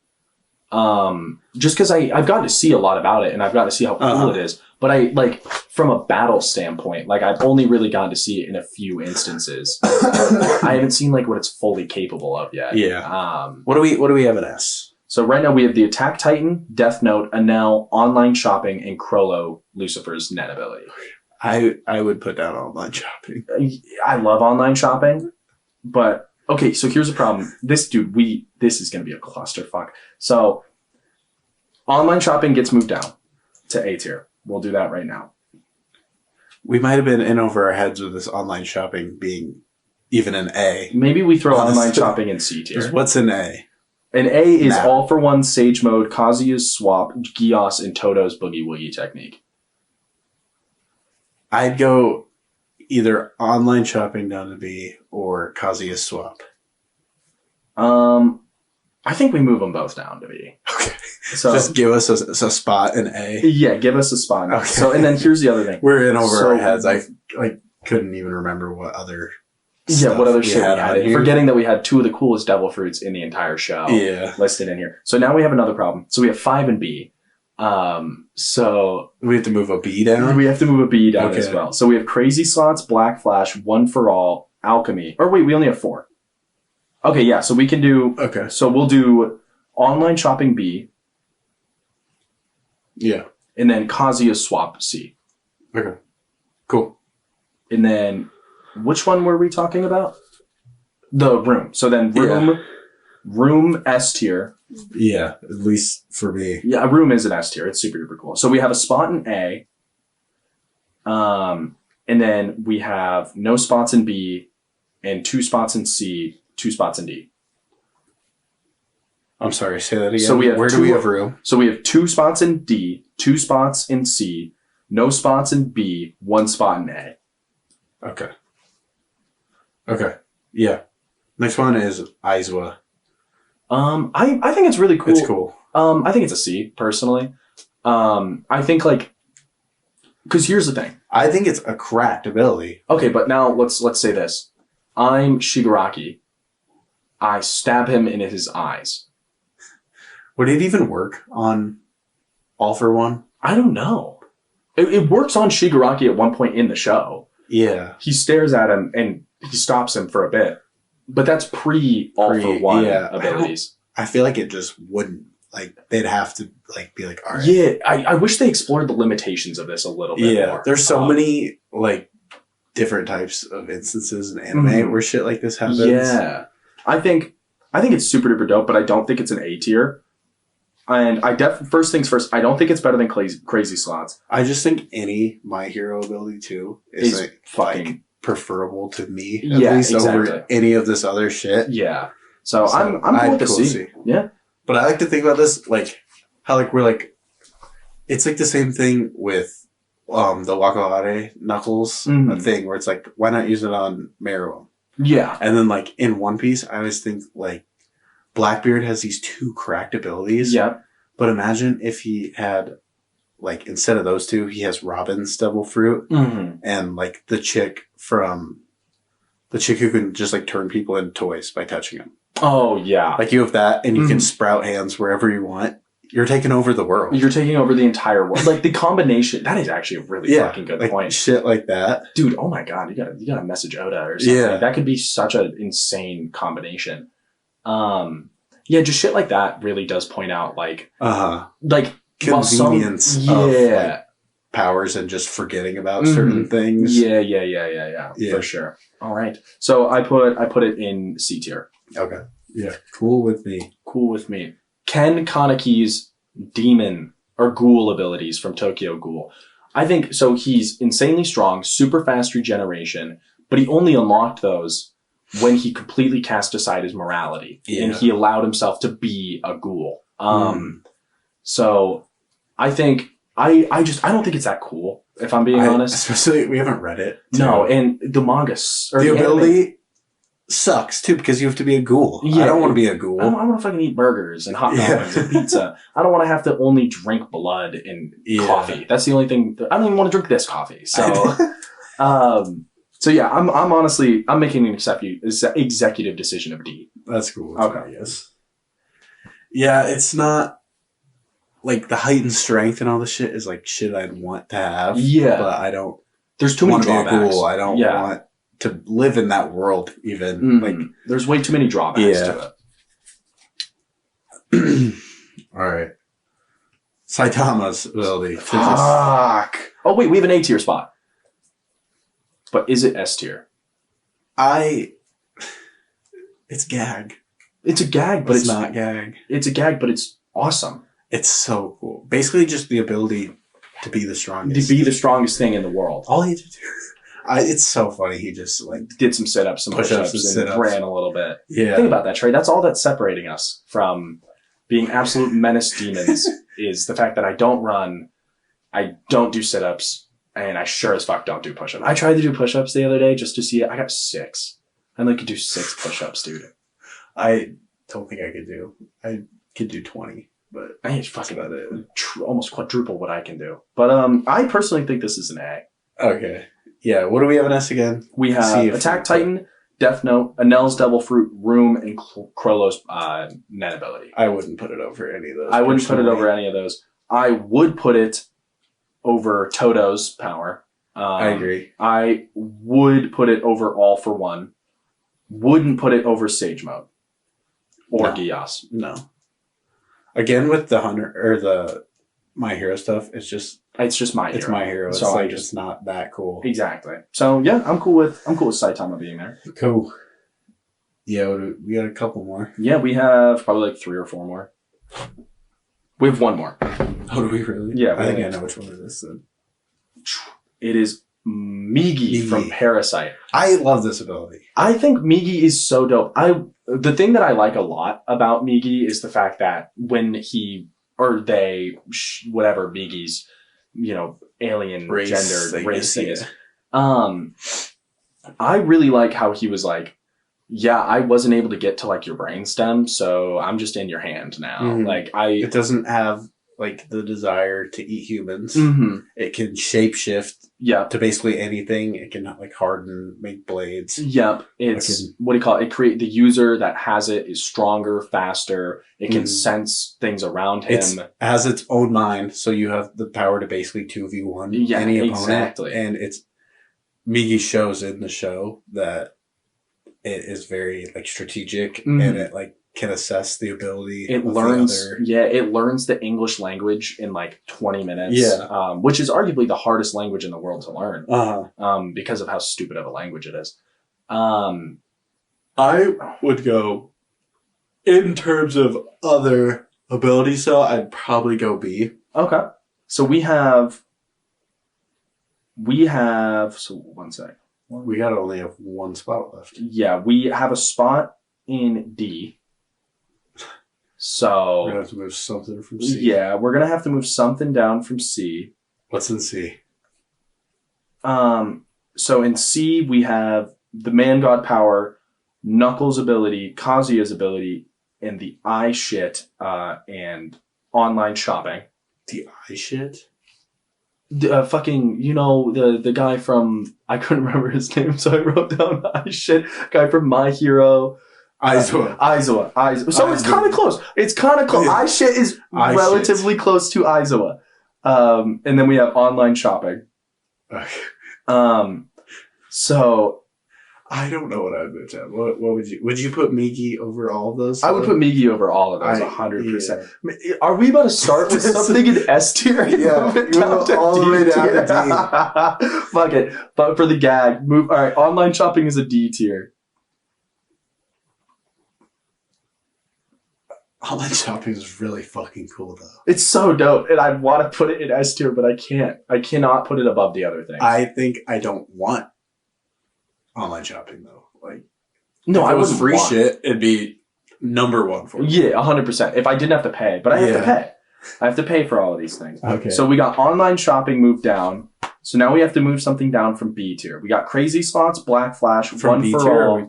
Just because I've gotten to see a lot about it, and I've gotten to see how cool it is. But I like from a battle standpoint, like I've only really gotten to see it in a few instances. I haven't seen like what it's fully capable of yet. Yeah. What do we have at S? So right now we have the Attack Titan, Death Note, Anel, Online Shopping, and Crollo, Lucifer's net ability. I would put down Online Shopping. I love Online Shopping, but okay. So here's the problem. This is going to be a clusterfuck. So Online Shopping gets moved down to A tier. We'll do that right now. We might have been in over our heads with this Online Shopping being even an A. Maybe we throw Online Shopping in C tier. What's an A? An A is All for One, Sage Mode, Kazuya's Swap, Gios, and Toto's Boogie Woogie technique. I'd go either Online Shopping down to B or Kazuya's Swap. I think we move them both down to B. Okay. So just give us a spot in A. Yeah, give us a spot. Okay. So, and then here's the other thing. We're in over our heads. I couldn't even remember what other what other shit we had. Forgetting that we had two of the coolest devil fruits in the entire show listed in here. So now we have another problem. So we have 5 and B. So we have to move a B down? We have to move a B down as well. So we have Crazy Slots, Black Flash, One for All, Alchemy. Or wait, we only have 4. Okay, yeah, so we can do... Okay. So we'll do Online Shopping B. Yeah. And then Kazuya's Swap C. Okay. Cool. And then, which one were we talking about? The Room. So then Room S tier, Yeah, at least for me. Yeah, a room is an S tier. It's super duper cool. So we have a spot in A, and then we have no spots in B, and 2 spots in C, 2 spots in D. I'm sorry, say that again. So we have Where do we have room? So we have 2 spots in D, 2 spots in C, no spots in B, 1 spot in A. Okay. Okay. Yeah. Next one is Aizwa. I think it's really cool. It's cool. I think it's a C, personally. I think, like, because here's the thing. I think it's a cracked ability. Okay, but now let's say this. I'm Shigaraki. I stab him in his eyes. Would it even work on All for One? I don't know. It works on Shigaraki at one point in the show. Yeah. He stares at him and he stops him for a bit. But that's All for One abilities. I feel like it just wouldn't. Like, they'd have to, like, be like, all right. Yeah, I wish they explored the limitations of this a little bit more. There's so many, like, different types of instances in anime where shit like this happens. Yeah. I think it's super duper dope, but I don't think it's an A tier. And first things first, I don't think it's better than Crazy Slots. I just think any My Hero ability too is like, fucking preferable to me, at least over any of this other shit. Yeah. So I'm cool with the C. Yeah. But I like to think about this, like, how, like, we're, like, it's, like, the same thing with, the Wakaware Knuckles thing, where it's, like, why not use it on Meruem? Yeah. And then, like, in One Piece, I always think, like, Blackbeard has these 2 cracked abilities. Yeah. But imagine if he had, like, instead of those 2, he has Robin's Devil Fruit and, like, the chick who can just, like, turn people into toys by touching them. Oh, yeah. Like, you have that, and you can sprout hands wherever you want. You're taking over the world. You're taking over the entire world. Like, the combination, that is actually a really fucking good point. Shit like that. Dude, oh my god, you gotta message Oda or something. Yeah. That could be such an insane combination. Yeah, just shit like that really does point out, like... Like, convenience of, like, powers and just forgetting about certain things. Yeah, for sure. All right. So I put it in C tier. Okay. Yeah. Cool with me. Ken Kaneki's demon or ghoul abilities from Tokyo Ghoul. I think, so he's insanely strong, super fast regeneration, but he only unlocked those when he completely cast aside his morality. Yeah. And he allowed himself to be a ghoul. So I think, I don't think it's that cool, if I'm being honest. Especially, we haven't read it. No, and the manga... The ability sucks, too, because you have to be a ghoul. Yeah, I don't want to be a ghoul. I want to fucking eat burgers and hot dogs and pizza. I don't want to have to only drink blood and coffee. That's the only thing... I don't even want to drink this coffee. So, so yeah, I'm honestly... I'm making an executive decision of D. That's cool. Okay. Yes. Yeah, it's not... Like, the heightened strength and all this shit is, like, shit I'd want to have. Yeah. But I don't... There's too many drawbacks. I don't want to live in that world, even. Like, there's way too many drawbacks to it. All right. Saitama's ability. Fuck. Oh, wait, we have an A tier spot. But is it S tier? It's gag. It's a gag, but it's not gag. It's a gag, but it's awesome. It's so cool. Basically, just the ability to be the strongest. To be the strongest thing in the world. All he had to do. It's so funny. He just, like, did some sit-ups, some push-ups, and ran a little bit. Yeah. Think about that, Trey. That's all that's separating us from being absolute menace demons is the fact that I don't run, I don't do sit-ups, and I sure as fuck don't do push-ups. I tried to do push-ups the other day just to see it. I got 6. I could do 6 push-ups, dude. I don't think I could do. I could do 20. But I ain't fucking about it. Almost quadruple what I can do. But I personally think this is an A. Okay. Yeah. What do we have in S again? We have Attack Titan, Death Note, Anel's Devil Fruit, Room, and Krollo's net ability. I wouldn't put it over any of those. I wouldn't put it over any of those. I would put it over Toto's power. I agree. I would put it over All for One. Wouldn't put it over Sage Mode. Or Gias. No. Again, with the Hunter or the My Hero stuff, it's just My Hero. It's My Hero. It's so like it's not that cool. Exactly. So yeah, I'm cool with Saitama being there. Cool. Yeah, we got a couple more. Yeah, we have probably like 3 or 4 more. We have one more. Oh, do we really? Yeah, I think we I have- know which one it is then. It is Migi from Parasite. I love this ability. I think Migi is so dope. The thing that I like a lot about Migi is the fact that when he or they, whatever Migi's, alien gendered race thing is, I really like how he was like, yeah, I wasn't able to get to like your brainstem, so I'm just in your hand now. Mm-hmm. It doesn't have like the desire to eat humans. Mm-hmm. It can shapeshift Yep. to basically anything. It can like harden, make blades. Yep. It's what do you call it? The user that has it is stronger, faster. It can sense things around him. It has its own mind, so you have the power to basically 2v1 any opponent. Exactly. And it's Migi shows in the show that it is very like strategic and it like can assess the ability. It learns the English language in like 20 minutes. Yeah. Which is arguably the hardest language in the world to learn. Uh-huh. Because of how stupid of a language it is. I would go in terms of other abilities, so I'd probably go B. Okay. So we have so one sec. We gotta only have one spot left. Yeah, we have a spot in D. So we're gonna have to move something from C. Yeah, we're gonna have to move something down from C. What's in C? So in C we have the Man God power, Knuckles' ability, Kazuya's ability, and the eye shit, and online shopping. The eye shit? Fucking, the guy from, I couldn't remember his name, so I wrote down eye shit. Guy from My Hero. Aizawa. So it's kind of close. It's kind of close. Eye shit is relatively close to Aizawa. And then we have online shopping. Okay. So I don't know what I'd put down. What would you put Migi over all of those? I would put Migi over all of those, 100%. Yeah. Are we about to start with something in S tier? Yeah, move all the way down to D. Fuck it. But for the gag, all right, online shopping is a D tier. Online shopping is really fucking cool, though. It's so dope, and I want to put it in S tier, but I can't. I cannot put it above the other things. I think I don't want online shopping, though. Like, no, if it was free shit, it'd be number one for me. Yeah, 100%. If I didn't have to pay, but I have to pay. I have to pay for all of these things. Okay. So we got online shopping moved down. So now we have to move something down from B tier. We got Crazy Slots, Black Flash, from One B for tier, All.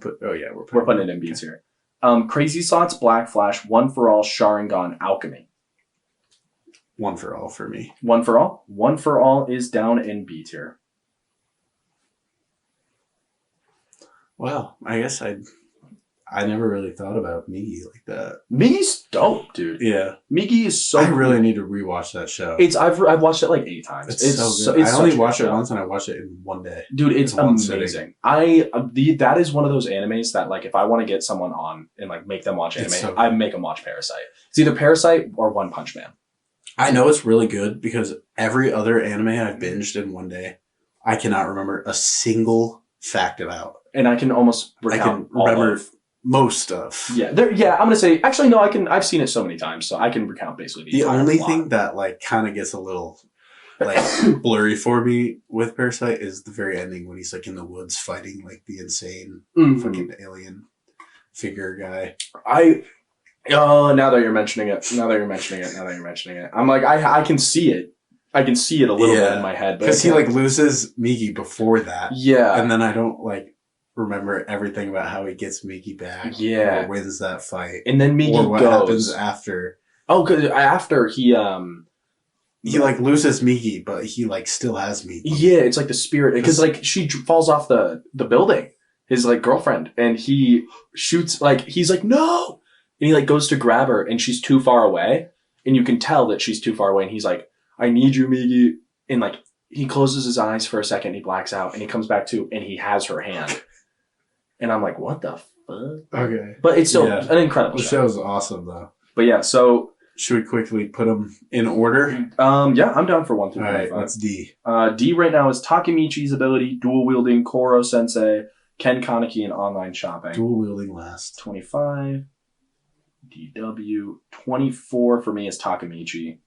We're putting it in B tier. Crazy Slots, Black Flash, One for All, Sharingan, Alchemy. One for All for me. One for All? One for All is down in B tier. Wow, I guess I never really thought about Migi like that. Migi's dope, dude. Yeah, Migi is so. I really need to rewatch that show. I've watched it like 8 times. It's so good. I only watched it once, and I watched it in one day. Dude, it's amazing. That is one of those animes that like if I want to get someone on and like make them watch anime, I make them watch Parasite. It's either Parasite or One Punch Man. I know it's really good because every other anime I've binged in one day, I cannot remember a single fact about. And I can almost recount most stuff. Yeah, I'm gonna say actually no. I've seen it so many times, so I can recount basically the only thing that like kind of gets a little like blurry for me with Parasite is the very ending when he's like in the woods fighting like the insane fucking alien figure guy. Now that you're mentioning it, I'm like I can see it. I can see it a little bit in my head, because he like loses Migi before that. Yeah, and then I don't like remember everything about how he gets Migi back. Yeah, or wins that fight, and then Migi what happens after. Oh, because after he like loses Migi, but he like still has Migi. Yeah, it's like the spirit because like she falls off the building, his like girlfriend, and he shoots like he's like no, and he like goes to grab her, and she's too far away, and you can tell that she's too far away, and he's like, I need you, Migi, and like he closes his eyes for a second, he blacks out, and he comes back to, and he has her hand. And I'm like, what the fuck? Okay. But it's still an incredible show. The show's awesome, though. But yeah, so... Should we quickly put them in order? Yeah, I'm down for 1 through 5. All right, that's D. D right now is Takemichi's ability, dual-wielding, Koro-sensei, Ken Kaneki, and online shopping. Dual-wielding last. 25. DW. 24 for me is Takamichi.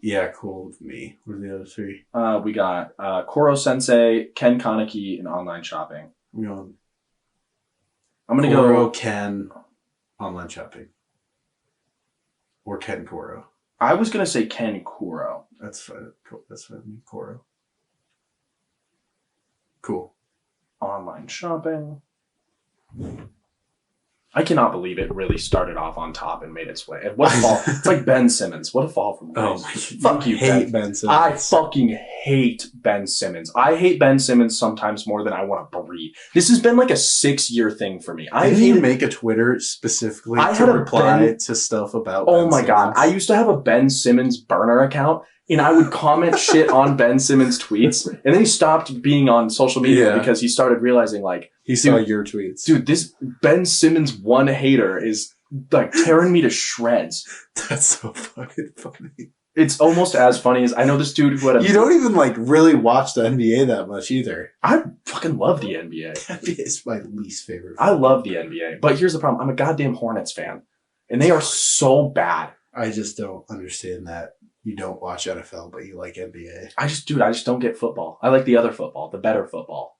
Yeah, cool with me. What are the other three? We got Koro Sensei, Ken Kaneki, and online shopping. I'm going I'm gonna Koro, go. Ken, online shopping. Or Ken Koro. I was gonna say Ken Kuro. That's fine. Cool. That's fine. Koro. Cool. Online shopping. I cannot believe it really started off on top and made its way. And what a fall! It's like Ben Simmons. What a fall from grace. Fuck you, hate Ben. Ben Simmons. I fucking hate Ben Simmons. I hate Ben Simmons sometimes more than I want to breathe. This has been like a 6-year thing for me. Didn't you make a Twitter specifically to reply to stuff about Oh Ben my Simmons? God. I used to have a Ben Simmons burner account, and I would comment shit on Ben Simmons tweets, and then he stopped being on social media because he started realizing, like, he saw your tweets. Dude, this Ben Simmons one hater is like tearing me to shreds. That's so fucking funny. It's almost as funny as I know this dude who had a. You don't even like really watch the NBA that much either. I fucking love the NBA. NBA is my least favorite. I love the NBA, but here's the problem: I'm a goddamn Hornets fan, and they are so bad. I just don't understand that you don't watch NFL, but you like NBA. I just don't get football. I like the other football, the better football,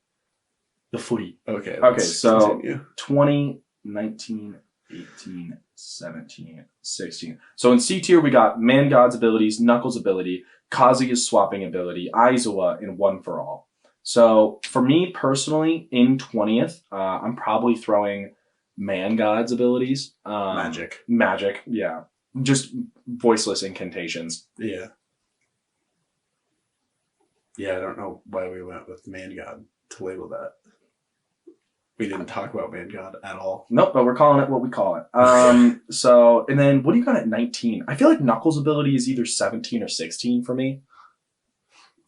the footy. Okay. So continue. 20, 19, 18, 17, 16. So in C tier, we got Man God's abilities, Knuckles' ability, Kazuya's swapping ability, Aizawa, and One for All. So for me personally, in 20th, I'm probably throwing Man God's abilities. Magic, yeah. Just voiceless incantations. Yeah. Yeah, I don't know why we went with Man God to label that. We didn't talk about Man God at all. Nope, but we're calling it what we call it. So, and then what do you got at 19? I feel like Knuckles' ability is either 17 or 16 for me.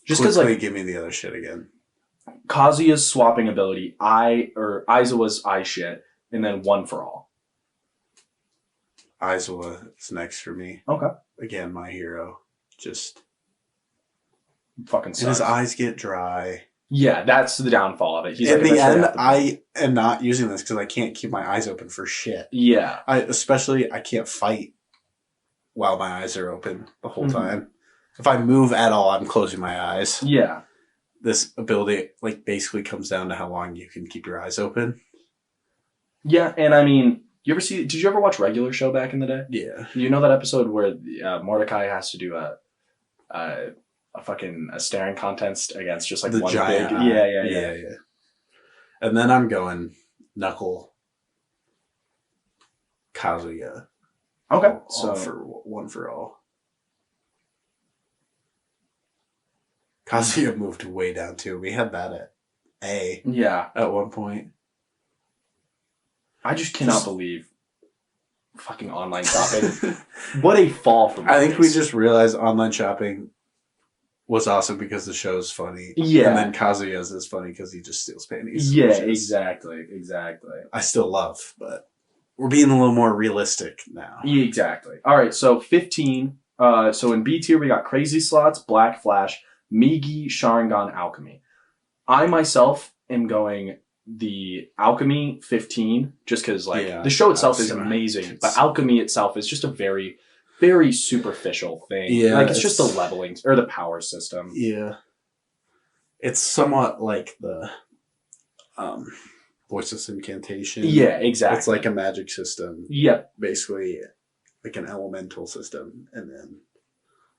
Just because, like, give me the other shit again. Kazuya's swapping ability, Aizawa's eye shit, and then One for All. Aizawa is next for me. Okay. Again, my hero. Just fucking sucks. And his eyes get dry. Yeah, that's the downfall of it. He's in the end, I am not using this because I can't keep my eyes open for shit. Yeah. I can't fight while my eyes are open the whole time. If I move at all, I'm closing my eyes. Yeah. This ability like basically comes down to how long you can keep your eyes open. Yeah, and I mean, did you ever watch Regular Show back in the day? Yeah. You know that episode where Mordecai has to do a staring contest against just like the one giant big. Eye. Yeah. And then I'm going Knuckle, Kazuya. Okay. So for One for All. Kazuya moved way down too. We had that at A. Yeah. At one point. I just cannot believe fucking online shopping. What a fall from I think we just realized online shopping was awesome because the show's funny. Yeah. And then Kazuya's is funny because he just steals panties. Yeah, exactly. I still love, but we're being a little more realistic now. Yeah, exactly. All right, so 15. So in B tier, we got Crazy Slots, Black Flash, Migi, Sharingan, Alchemy. I myself am going the Alchemy 15 just because the show itself is amazing, but Alchemy itself is just a very, very superficial thing. Yeah, like it's just the leveling or the power system. Yeah, it's somewhat like the voiceless incantation. Yeah, exactly. It's like a magic system. Yep, basically like an elemental system, and then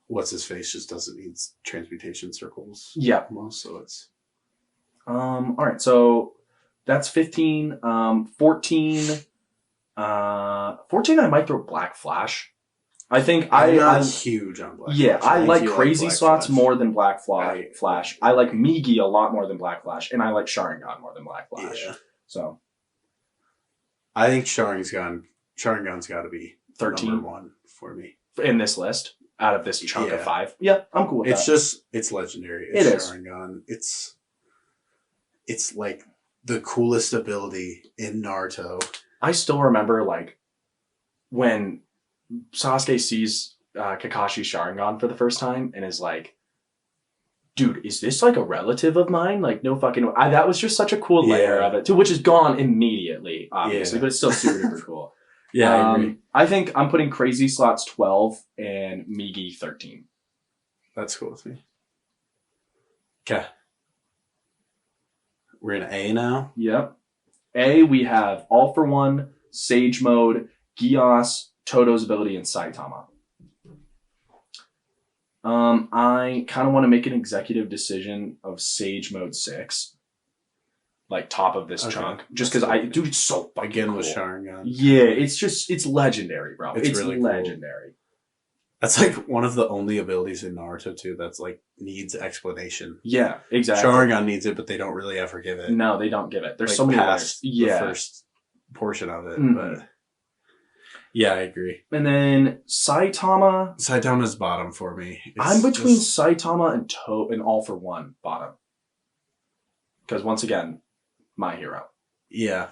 what's his face just doesn't need transmutation circles. Yeah, so it's all right. So that's 15. 14. 14. I might throw Black Flash. I think I'm not huge on Black Flash. Yeah, I like Crazy Slots Flash more than Black Flash. I like Migi a lot more than Black Flash, and I like Sharingan more than Black Flash. Yeah. So I think Sharingan's got to be 13. Number one for me in this list out of this chunk of 5. Yeah, I'm cool with that. It's legendary. It's Sharingan. It's like the coolest ability in Naruto. I still remember like when Sasuke sees Kakashi's Sharingan for the first time and is like, dude, is this like a relative of mine? Like, no fucking way. That was just such a cool layer of it too, which is gone immediately, obviously, but it's still super duper cool. Yeah, I agree. I think I'm putting Crazy Slots 12 and Migi 13. That's cool with me. Okay. We're in A now. Yep. A, we have All for One, Sage Mode, Gios, Toto's Ability, and Saitama. I kind of want to make an executive decision of Sage Mode 6. Like top of this chunk. Just because dude, it's so fucking Again cool. with Sharingan. Yeah, it's legendary, bro. It's really legendary. Cool. That's like one of the only abilities in Naruto too that's like needs explanation. Yeah, exactly. Sharingan needs it, but they don't really ever give it. No, they don't give it. There's like so many past layers. the first portion of it. Mhm. But yeah, I agree. And then Saitama. Saitama's bottom for me. I'm between Saitama and All for One bottom. Because once again, my hero. Yeah.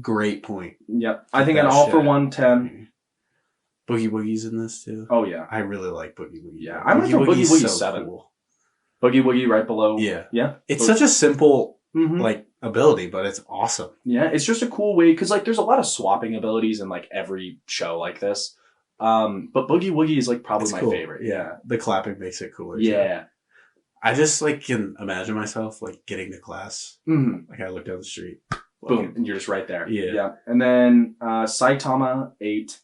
Great point. Yep. I think an All for One 10. Boogie Woogie's in this too. Oh yeah. I really like Boogie Woogie. Yeah. I'm gonna throw Boogie Woogie 7. Cool. Boogie Woogie right below. Yeah. Yeah. It's such a simple like ability, but it's awesome. Yeah, it's just a cool way because like there's a lot of swapping abilities in like every show like this. But Boogie Woogie is like probably my favorite. Yeah. The clapping makes it cooler. Yeah. Too. I just like can imagine myself like getting to class. Mm-hmm. Like I look down the street. Boom. And you're just right there. Yeah. Yeah. And then Saitama 8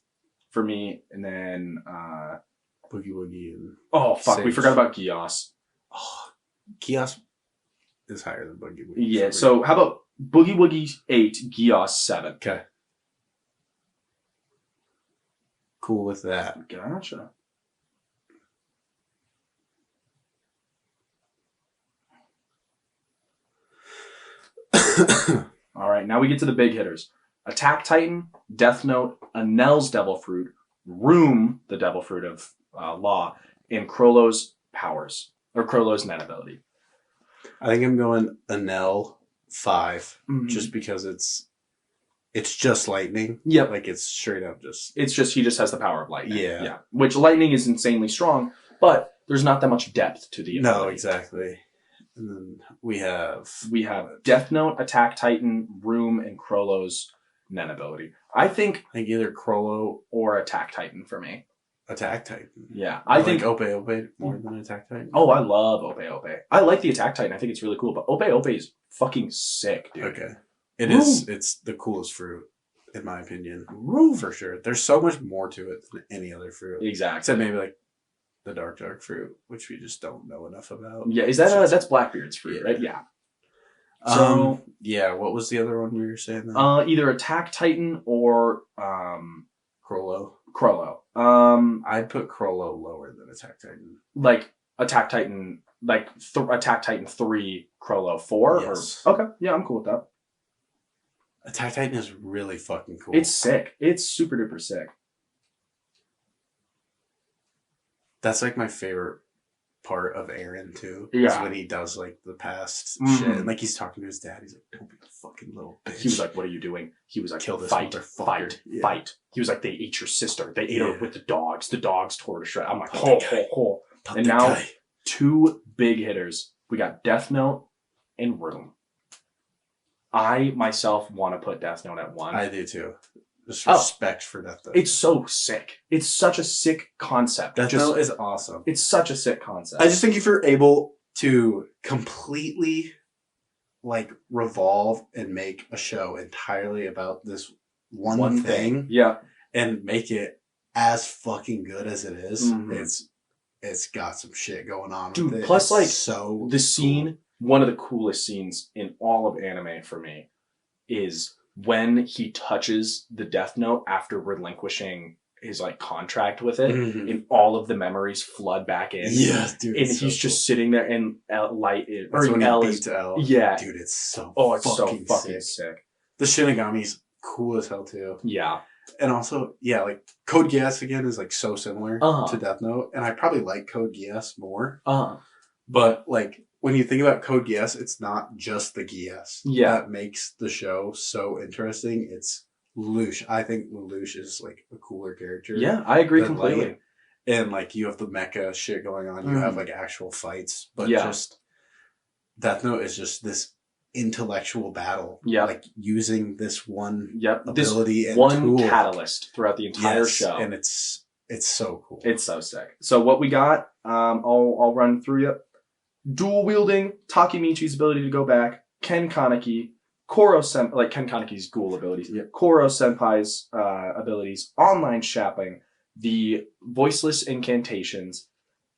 for me. And then Boogie Woogie and oh fuck, Sage. we forgot about Gios. Oh, Gios is higher than Boogie Woogie. Yeah, so how about Boogie Woogie 8, Gios 7? Okay. Cool with that. Gotcha. All right, now we get to the big hitters. Attack Titan, Death Note, Anel's Devil Fruit, Room, the Devil Fruit of Law, and Crollo's powers, or Crollo's net ability. I think I'm going Anel 5, just because it's just lightning. Yep. Like it's straight up just... It's just, he just has the power of lightning. Yeah. Yeah. Which lightning is insanely strong, but there's not that much depth to the ability. No, exactly. And then we have Death Note, Attack Titan, Room, and Crollo's net ability. I think either Crollo or Attack Titan for me. Attack Titan. Yeah. I think Ope more than Attack Titan. Oh, I love Ope. I like the Attack Titan. I think it's really cool, but Ope is fucking sick, dude. Okay. It is. It's the coolest fruit, in my opinion. Room. For sure. There's so much more to it than any other fruit. Exactly. Except maybe like the dark fruit, which we just don't know enough about. Yeah, is that that's Blackbeard's fruit, right? Yeah. So yeah, what was the other one we were saying then? Either Attack Titan or Crollo. I'd put Crollo lower than Attack Titan. Like Attack Titan, like Attack Titan 3, Crollo 4? Yes. Or, okay, yeah, I'm cool with that. Attack Titan is really fucking cool. It's sick. It's super duper sick. That's like my favorite part of Eren too. Yeah. Is when he does like the past shit. And like he's talking to his dad. He's like, don't be a fucking little bitch. He was like, what are you doing? He was like, kill this fight. Yeah. Fight. He was like, they ate your sister. They ate her with the dogs. The dogs tore her to shreds. I'm like, And now, 2 big hitters. We got Death Note and Room. I myself want to put Death Note at 1. I do too. Just respect for Death Note. It's so sick. It's such a sick concept. Death Note is awesome. It's such a sick concept. I just think if you're able to completely like revolve and make a show entirely about this one thing, yeah, and make it as fucking good as it is, Mm-hmm. it's got some shit going on. Dude, with it. plus it's like so the scene, one of the coolest scenes in all of anime for me is when he touches the Death Note after relinquishing his like contract with it, and all of the memories flood back in. Yeah, dude. And he's just sitting there, and Light is, or when L he is, beats L. yeah, dude, it's so it's so fucking sick. The Shinigami's cool as hell too. Yeah, and also like Code Geass again is like so similar to Death Note, and I probably like Code Geass more. But like when you think about Code Geass, it's not just the Geass that makes the show so interesting. It's Lelouch. I think Lelouch is like a cooler character. Yeah, I agree completely. Light. And like you have the mecha shit going on. You have like actual fights, but just Death Note is just this intellectual battle. Yeah. Like using this one Yep. This ability and one tool. catalyst throughout the entire show. And it's so cool. It's so sick. So what we got, I'll run through you. Dual wielding, Takemichi's ability to go back, Ken Kaneki, like Ken Kaneki's ghoul abilities, Koro Senpai's abilities, online shopping, the voiceless incantations,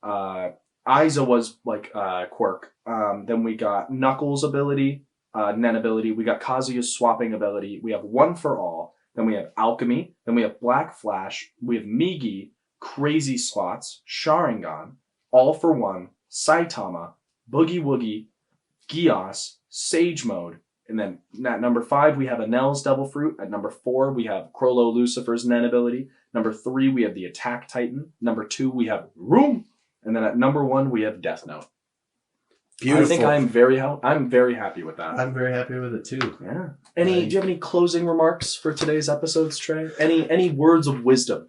Aizawa's like quirk. Then we got Knuckles' ability, Nen ability. We got Kazuya's swapping ability. We have One for All. Then we have Alchemy. Then we have Black Flash. We have Migi, Crazy Slots, Sharingan, All for One, Saitama, Boogie Woogie, Gios, Sage Mode. And then at number 5, we have Anel's Devil Fruit. At number 4, we have Crollo Lucifer's Nen ability. Number 3, we have the Attack Titan. Number 2, we have Room. And then at number 1, we have Death Note. Beautiful. I think I'm very happy with that. I'm very happy with it too. Yeah. Do you have any closing remarks for today's episodes, Trey? Any words of wisdom?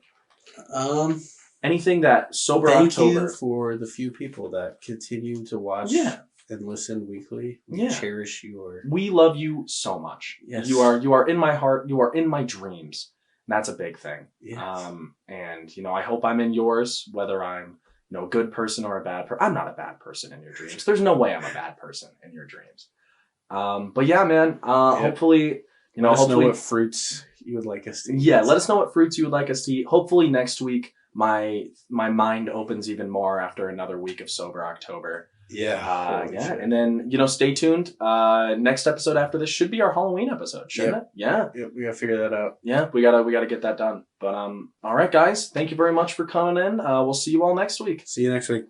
Anything that sober Thank October? you for the few people that continue to watch and listen weekly. We cherish your. We love you so much. Yes. You are in my heart. You are in my dreams. That's a big thing. Yes. And I hope I'm in yours, whether I'm a good person or a bad person. I'm not a bad person in your dreams. There's no way I'm a bad person in your dreams. But yeah, man. Hopefully, let us know what fruits you would like us to eat. Yeah, let us know what fruits you would like us to eat. Hopefully next week my mind opens even more after another week of sober October. Yeah. Sure. And then stay tuned. Next episode after this should be our Halloween episode, shouldn't it? Yeah. Yep, we gotta figure that out. Yeah, we gotta get that done. But all right, guys, thank you very much for coming in. We'll see you all next week. See you next week.